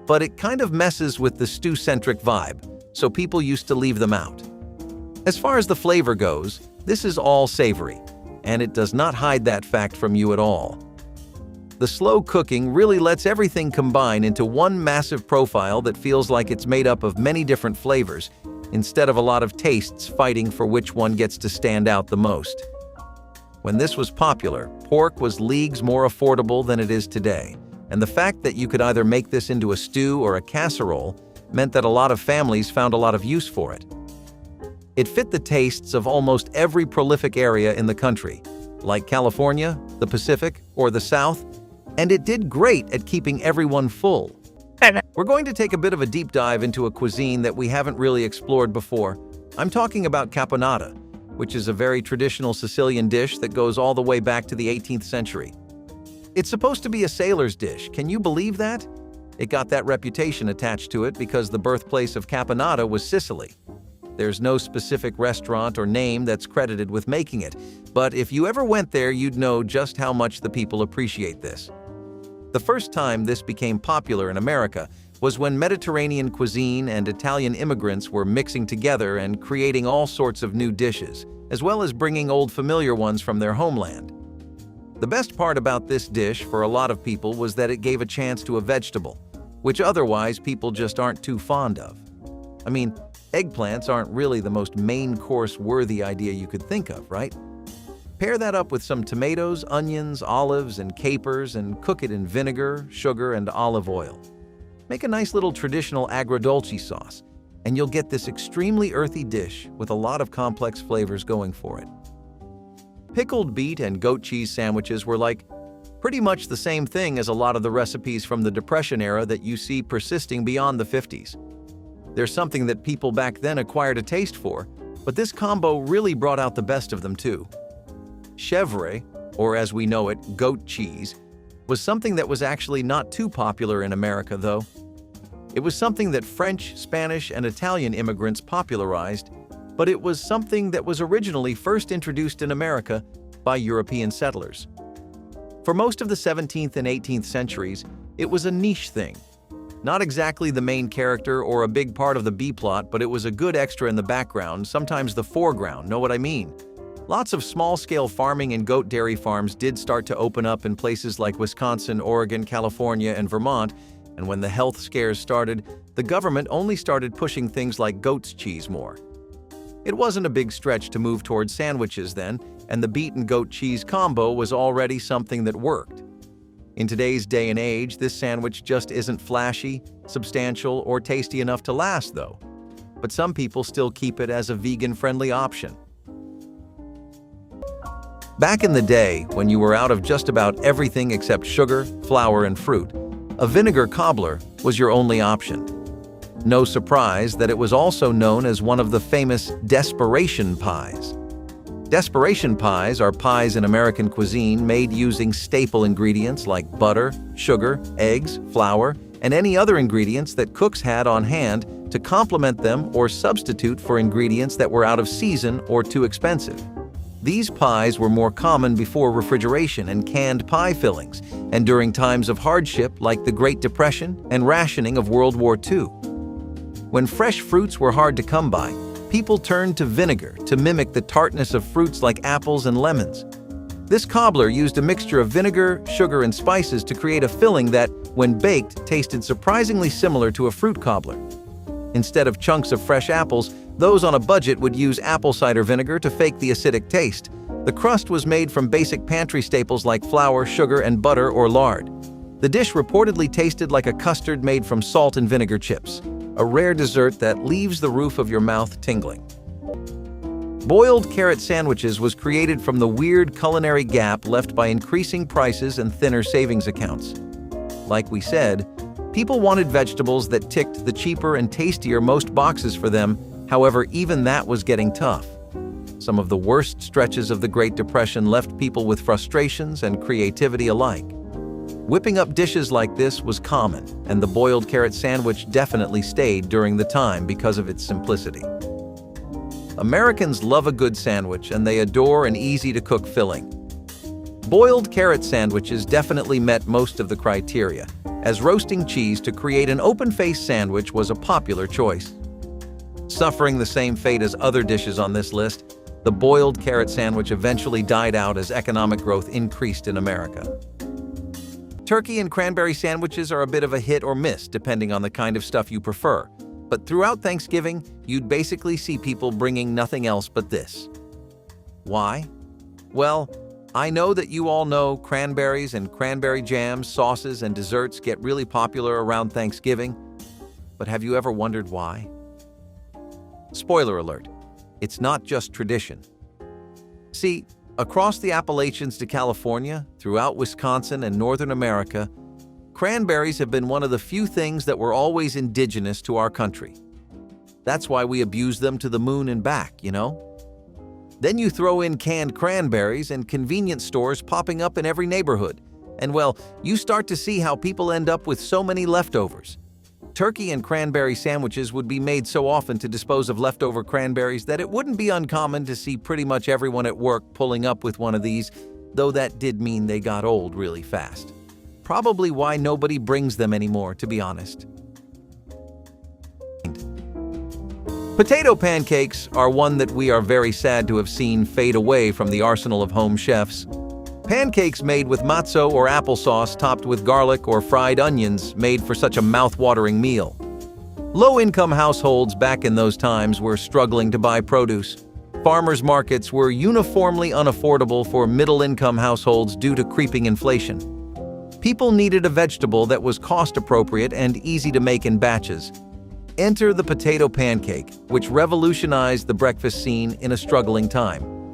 but it kind of messes with the stew-centric vibe, so people used to leave them out. As far as the flavor goes, this is all savory, and it does not hide that fact from you at all. The slow cooking really lets everything combine into one massive profile that feels like it's made up of many different flavors, instead of a lot of tastes fighting for which one gets to stand out the most. When this was popular, pork was leagues more affordable than it is today, and the fact that you could either make this into a stew or a casserole meant that a lot of families found a lot of use for it. It fit the tastes of almost every prolific area in the country, like California, the Pacific, or the South, and it did great at keeping everyone full. We're going to take a bit of a deep dive into a cuisine that we haven't really explored before. I'm talking about caponata, which is a very traditional Sicilian dish that goes all the way back to the 18th century. It's supposed to be a sailor's dish. Can you believe that? It got that reputation attached to it because the birthplace of caponata was Sicily. There's no specific restaurant or name that's credited with making it, but if you ever went there, you'd know just how much the people appreciate this. The first time this became popular in America was when Mediterranean cuisine and Italian immigrants were mixing together and creating all sorts of new dishes, as well as bringing old familiar ones from their homeland. The best part about this dish for a lot of people was that it gave a chance to a vegetable, which otherwise people just aren't too fond of. I mean, eggplants aren't really the most main course-worthy idea you could think of, right? Pair that up with some tomatoes, onions, olives, and capers and cook it in vinegar, sugar, and olive oil. Make a nice little traditional agrodolce sauce, and you'll get this extremely earthy dish with a lot of complex flavors going for it. Pickled beet and goat cheese sandwiches were like pretty much the same thing as a lot of the recipes from the Depression era that you see persisting beyond the 50s. There's something that people back then acquired a taste for, but this combo really brought out the best of them too. Chèvre, or as we know it, goat cheese, was something that was actually not too popular in America though. It was something that French, Spanish, and Italian immigrants popularized, but it was something that was originally first introduced in America by European settlers. For most of the 17th and 18th centuries, it was a niche thing. Not exactly the main character or a big part of the B-plot, but it was a good extra in the background, sometimes the foreground, know what I mean? Lots of small-scale farming and goat dairy farms did start to open up in places like Wisconsin, Oregon, California, and Vermont, and when the health scares started, the government only started pushing things like goat's cheese more. It wasn't a big stretch to move towards sandwiches then, and the beet and goat cheese combo was already something that worked. In today's day and age, this sandwich just isn't flashy, substantial, or tasty enough to last though. But some people still keep it as a vegan-friendly option. Back in the day, when you were out of just about everything except sugar, flour, and fruit, a vinegar cobbler was your only option. No surprise that it was also known as one of the famous desperation pies. Desperation pies are pies in American cuisine made using staple ingredients like butter, sugar, eggs, flour, and any other ingredients that cooks had on hand to complement them or substitute for ingredients that were out of season or too expensive. These pies were more common before refrigeration and canned pie fillings, and during times of hardship like the Great Depression and rationing of World War II. When fresh fruits were hard to come by, people turned to vinegar to mimic the tartness of fruits like apples and lemons. This cobbler used a mixture of vinegar, sugar, and spices to create a filling that, when baked, tasted surprisingly similar to a fruit cobbler. Instead of chunks of fresh apples, those on a budget would use apple cider vinegar to fake the acidic taste. The crust was made from basic pantry staples like flour, sugar, and butter or lard. The dish reportedly tasted like a custard made from salt and vinegar chips, a rare dessert that leaves the roof of your mouth tingling. Boiled carrot sandwiches was created from the weird culinary gap left by increasing prices and thinner savings accounts. Like we said, people wanted vegetables that ticked the cheaper and tastier most boxes for them. However, even that was getting tough. Some of the worst stretches of the Great Depression left people with frustrations and creativity alike. Whipping up dishes like this was common, and the boiled carrot sandwich definitely stayed during the time because of its simplicity. Americans love a good sandwich, and they adore an easy-to-cook filling. Boiled carrot sandwiches definitely met most of the criteria, as roasting cheese to create an open-faced sandwich was a popular choice. Suffering the same fate as other dishes on this list, the boiled carrot sandwich eventually died out as economic growth increased in America. Turkey and cranberry sandwiches are a bit of a hit or miss depending on the kind of stuff you prefer, but throughout Thanksgiving, you'd basically see people bringing nothing else but this. Why? Well, I know that you all know cranberries and cranberry jams, sauces, and desserts get really popular around Thanksgiving, but have you ever wondered why? Spoiler alert, it's not just tradition. See, across the Appalachians to California, throughout Wisconsin and Northern America, cranberries have been one of the few things that were always indigenous to our country. That's why we abuse them to the moon and back, you know? Then you throw in canned cranberries and convenience stores popping up in every neighborhood, and well, you start to see how people end up with so many leftovers. Turkey and cranberry sandwiches would be made so often to dispose of leftover cranberries that it wouldn't be uncommon to see pretty much everyone at work pulling up with one of these, though that did mean they got old really fast. Probably why nobody brings them anymore, to be honest. Potato pancakes are one that we are very sad to have seen fade away from the arsenal of home chefs. Pancakes made with matzo or applesauce topped with garlic or fried onions made for such a mouth-watering meal. Low-income households back in those times were struggling to buy produce. Farmers' markets were uniformly unaffordable for middle-income households due to creeping inflation. People needed a vegetable that was cost-appropriate and easy to make in batches. Enter the potato pancake, which revolutionized the breakfast scene in a struggling time.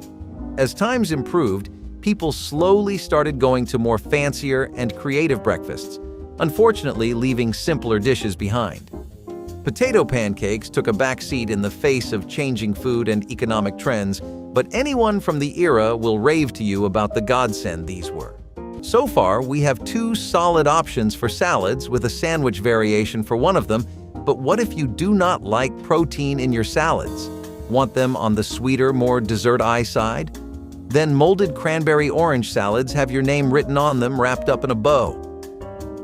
As times improved, people slowly started going to more fancier and creative breakfasts, unfortunately leaving simpler dishes behind. Potato pancakes took a backseat in the face of changing food and economic trends, but anyone from the era will rave to you about the godsend these were. So far, we have two solid options for salads with a sandwich variation for one of them, but what if you do not like protein in your salads? Want them on the sweeter, more dessert-y side? Then molded cranberry orange salads have your name written on them wrapped up in a bow.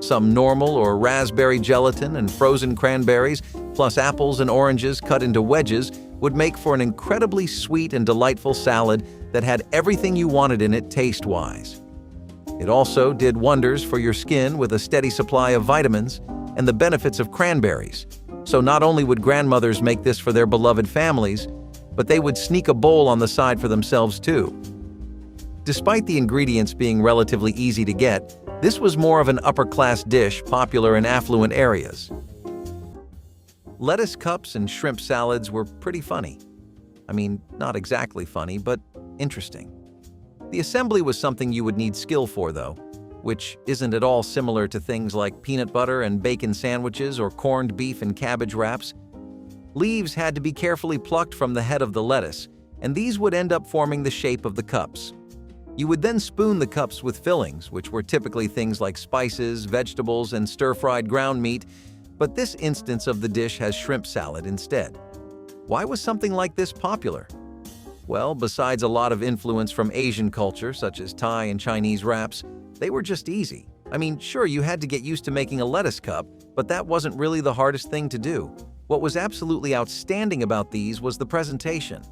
Some normal or raspberry gelatin and frozen cranberries, plus apples and oranges cut into wedges, would make for an incredibly sweet and delightful salad that had everything you wanted in it taste-wise. It also did wonders for your skin with a steady supply of vitamins and the benefits of cranberries. So not only would grandmothers make this for their beloved families, but they would sneak a bowl on the side for themselves too. Despite the ingredients being relatively easy to get, this was more of an upper-class dish popular in affluent areas. Lettuce cups and shrimp salads were pretty funny. I mean, not exactly funny, but interesting. The assembly was something you would need skill for, though, which isn't at all similar to things like peanut butter and bacon sandwiches or corned beef and cabbage wraps. Leaves had to be carefully plucked from the head of the lettuce, and these would end up forming the shape of the cups. You would then spoon the cups with fillings, which were typically things like spices, vegetables, and stir-fried ground meat, but this instance of the dish has shrimp salad instead. Why was something like this popular? Well, besides a lot of influence from Asian culture, such as Thai and Chinese wraps, they were just easy. I mean, sure, you had to get used to making a lettuce cup, but that wasn't really the hardest thing to do. What was absolutely outstanding about these was the presentation.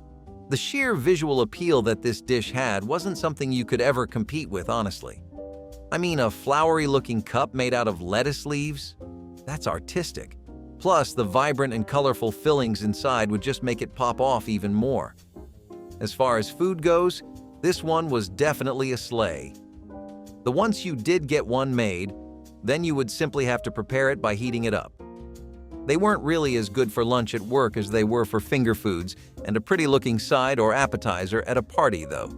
The sheer visual appeal that this dish had wasn't something you could ever compete with, honestly. I mean, a flowery-looking cup made out of lettuce leaves? That's artistic. Plus, the vibrant and colorful fillings inside would just make it pop off even more. As far as food goes, this one was definitely a slay. Once you did get one made, then you would simply have to prepare it by heating it up. They weren't really as good for lunch at work as they were for finger foods and a pretty-looking side or appetizer at a party, though.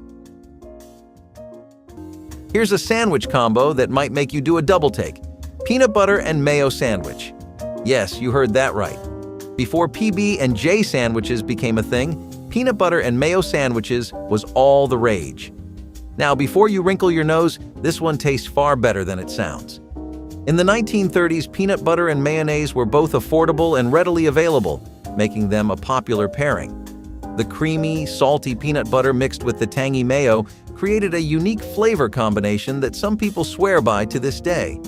Here's a sandwich combo that might make you do a double take. Peanut butter and mayo sandwich. Yes, you heard that right. Before PB&J sandwiches became a thing, peanut butter and mayo sandwiches was all the rage. Now, before you wrinkle your nose, this one tastes far better than it sounds. In the 1930s, peanut butter and mayonnaise were both affordable and readily available, making them a popular pairing. The creamy, salty peanut butter mixed with the tangy mayo created a unique flavor combination that some people swear by to this day.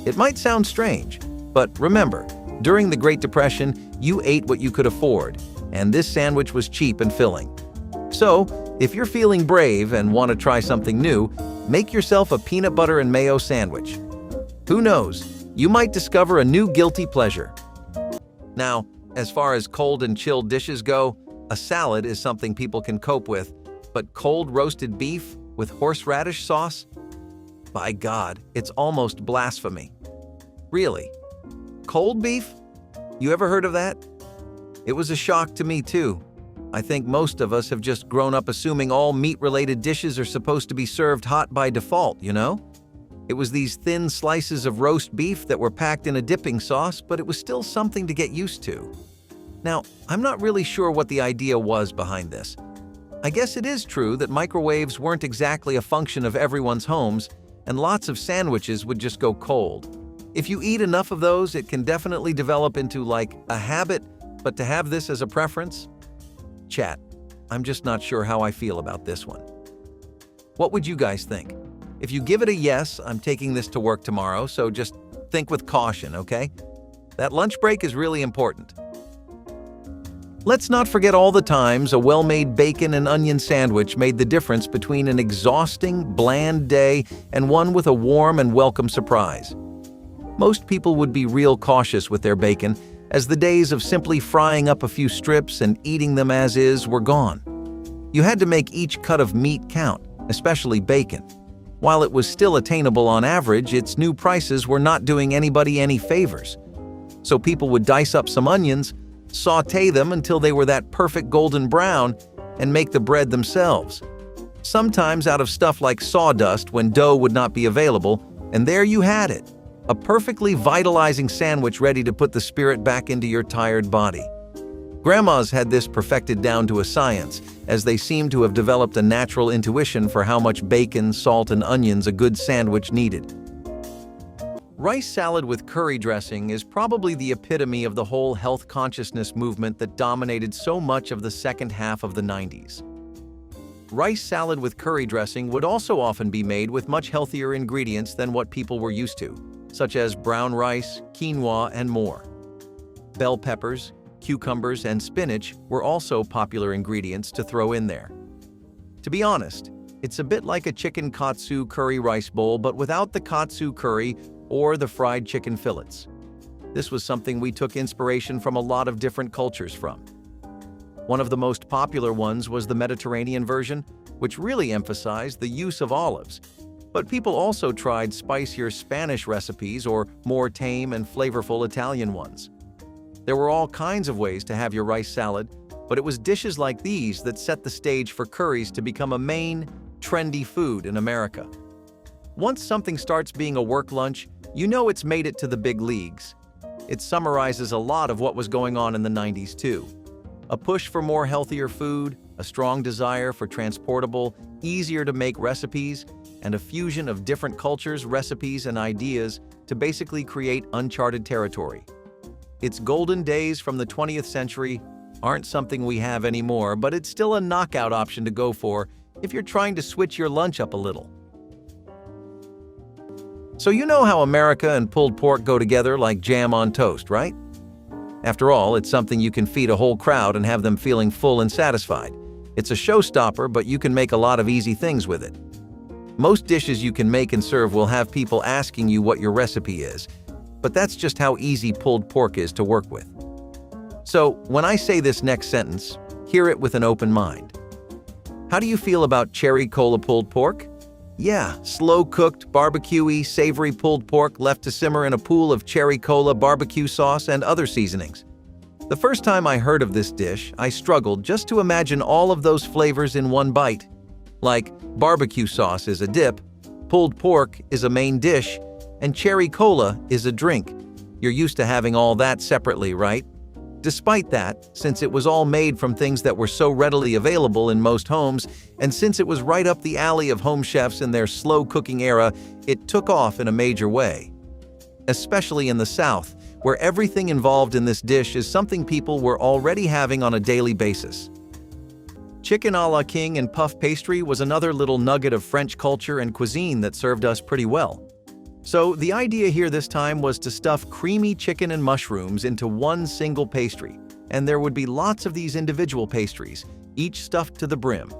It might sound strange, but remember, during the Great Depression, you ate what you could afford, and this sandwich was cheap and filling. So, if you're feeling brave and want to try something new, make yourself a peanut butter and mayo sandwich. Who knows, you might discover a new guilty pleasure. Now, as far as cold and chilled dishes go, a salad is something people can cope with, but cold roasted beef with horseradish sauce? By God, it's almost blasphemy. Really? Cold beef? You ever heard of that? It was a shock to me too. I think most of us have just grown up assuming all meat-related dishes are supposed to be served hot by default, you know? It was these thin slices of roast beef that were packed in a dipping sauce, but it was still something to get used to. Now, I'm not really sure what the idea was behind this. I guess it is true that microwaves weren't exactly a function of everyone's homes, and lots of sandwiches would just go cold. If you eat enough of those, it can definitely develop into like a habit, but to have this as a preference? Chat, I'm just not sure how I feel about this one. What would you guys think? If you give it a yes, I'm taking this to work tomorrow, so just think with caution, okay? That lunch break is really important. Let's not forget all the times a well-made bacon and onion sandwich made the difference between an exhausting, bland day and one with a warm and welcome surprise. Most people would be real cautious with their bacon, as the days of simply frying up a few strips and eating them as is were gone. You had to make each cut of meat count, especially bacon. While it was still attainable on average, its new prices were not doing anybody any favors. So people would dice up some onions, sauté them until they were that perfect golden brown, and make the bread themselves. Sometimes out of stuff like sawdust when dough would not be available, and there you had it. A perfectly vitalizing sandwich ready to put the spirit back into your tired body. Grandmas had this perfected down to a science, as they seemed to have developed a natural intuition for how much bacon, salt, and onions a good sandwich needed. Rice salad with curry dressing is probably the epitome of the whole health consciousness movement that dominated so much of the second half of the 90s. Rice salad with curry dressing would also often be made with much healthier ingredients than what people were used to, such as brown rice, quinoa, and more. Bell peppers, cucumbers, and spinach were also popular ingredients to throw in there. To be honest, it's a bit like a chicken katsu curry rice bowl, but without the katsu curry or the fried chicken fillets. This was something we took inspiration from a lot of different cultures from. One of the most popular ones was the Mediterranean version, which really emphasized the use of olives. But people also tried spicier Spanish recipes or more tame and flavorful Italian ones. There were all kinds of ways to have your rice salad, but it was dishes like these that set the stage for curries to become a main, trendy food in America. Once something starts being a work lunch, you know it's made it to the big leagues. It summarizes a lot of what was going on in the 90s too. A push for more healthier food, a strong desire for transportable, easier-to-make recipes, and a fusion of different cultures, recipes, and ideas to basically create uncharted territory. Its golden days from the 20th century aren't something we have anymore, but it's still a knockout option to go for if you're trying to switch your lunch up a little. So you know how America and pulled pork go together like jam on toast, right? After all, it's something you can feed a whole crowd and have them feeling full and satisfied. It's a showstopper, but you can make a lot of easy things with it. Most dishes you can make and serve will have people asking you what your recipe is, but that's just how easy pulled pork is to work with. So when I say this next sentence, hear it with an open mind. How do you feel about cherry cola pulled pork? Yeah, slow-cooked, barbecue-y, savory pulled pork left to simmer in a pool of cherry cola, barbecue sauce, and other seasonings. The first time I heard of this dish, I struggled just to imagine all of those flavors in one bite. Like, barbecue sauce is a dip, pulled pork is a main dish, and cherry cola is a drink. You're used to having all that separately, right? Despite that, since it was all made from things that were so readily available in most homes, and since it was right up the alley of home chefs in their slow-cooking era, it took off in a major way. Especially in the South, where everything involved in this dish is something people were already having on a daily basis. Chicken a la king and puff pastry was another little nugget of French culture and cuisine that served us pretty well. So the idea here this time was to stuff creamy chicken and mushrooms into one single pastry, and there would be lots of these individual pastries, each stuffed to the brim.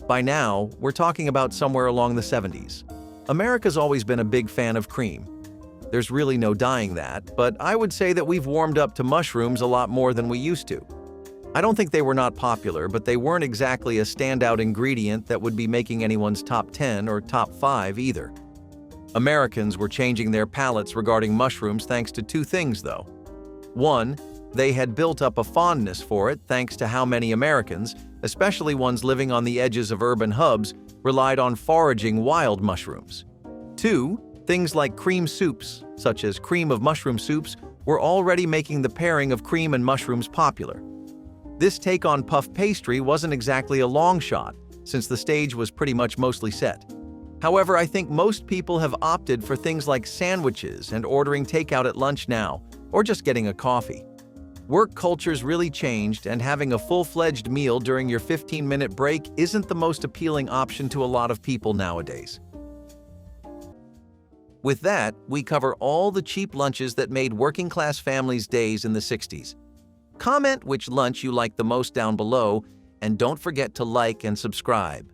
By now, we're talking about somewhere along the 70s. America's always been a big fan of cream. There's really no denying that, but I would say that we've warmed up to mushrooms a lot more than we used to. I don't think they were not popular, but they weren't exactly a standout ingredient that would be making anyone's top 10 or top 5 either. Americans were changing their palates regarding mushrooms thanks to two things, though. One, they had built up a fondness for it thanks to how many Americans, especially ones living on the edges of urban hubs, relied on foraging wild mushrooms. Two, things like cream soups, such as cream of mushroom soups, were already making the pairing of cream and mushrooms popular. This take on puff pastry wasn't exactly a long shot, since the stage was pretty much mostly set. However, I think most people have opted for things like sandwiches and ordering takeout at lunch now, or just getting a coffee. Work culture's really changed, and having a full-fledged meal during your 15-minute break isn't the most appealing option to a lot of people nowadays. With that, we cover all the cheap lunches that made working-class families' days in the 60s. Comment which lunch you like the most down below, and don't forget to like and subscribe.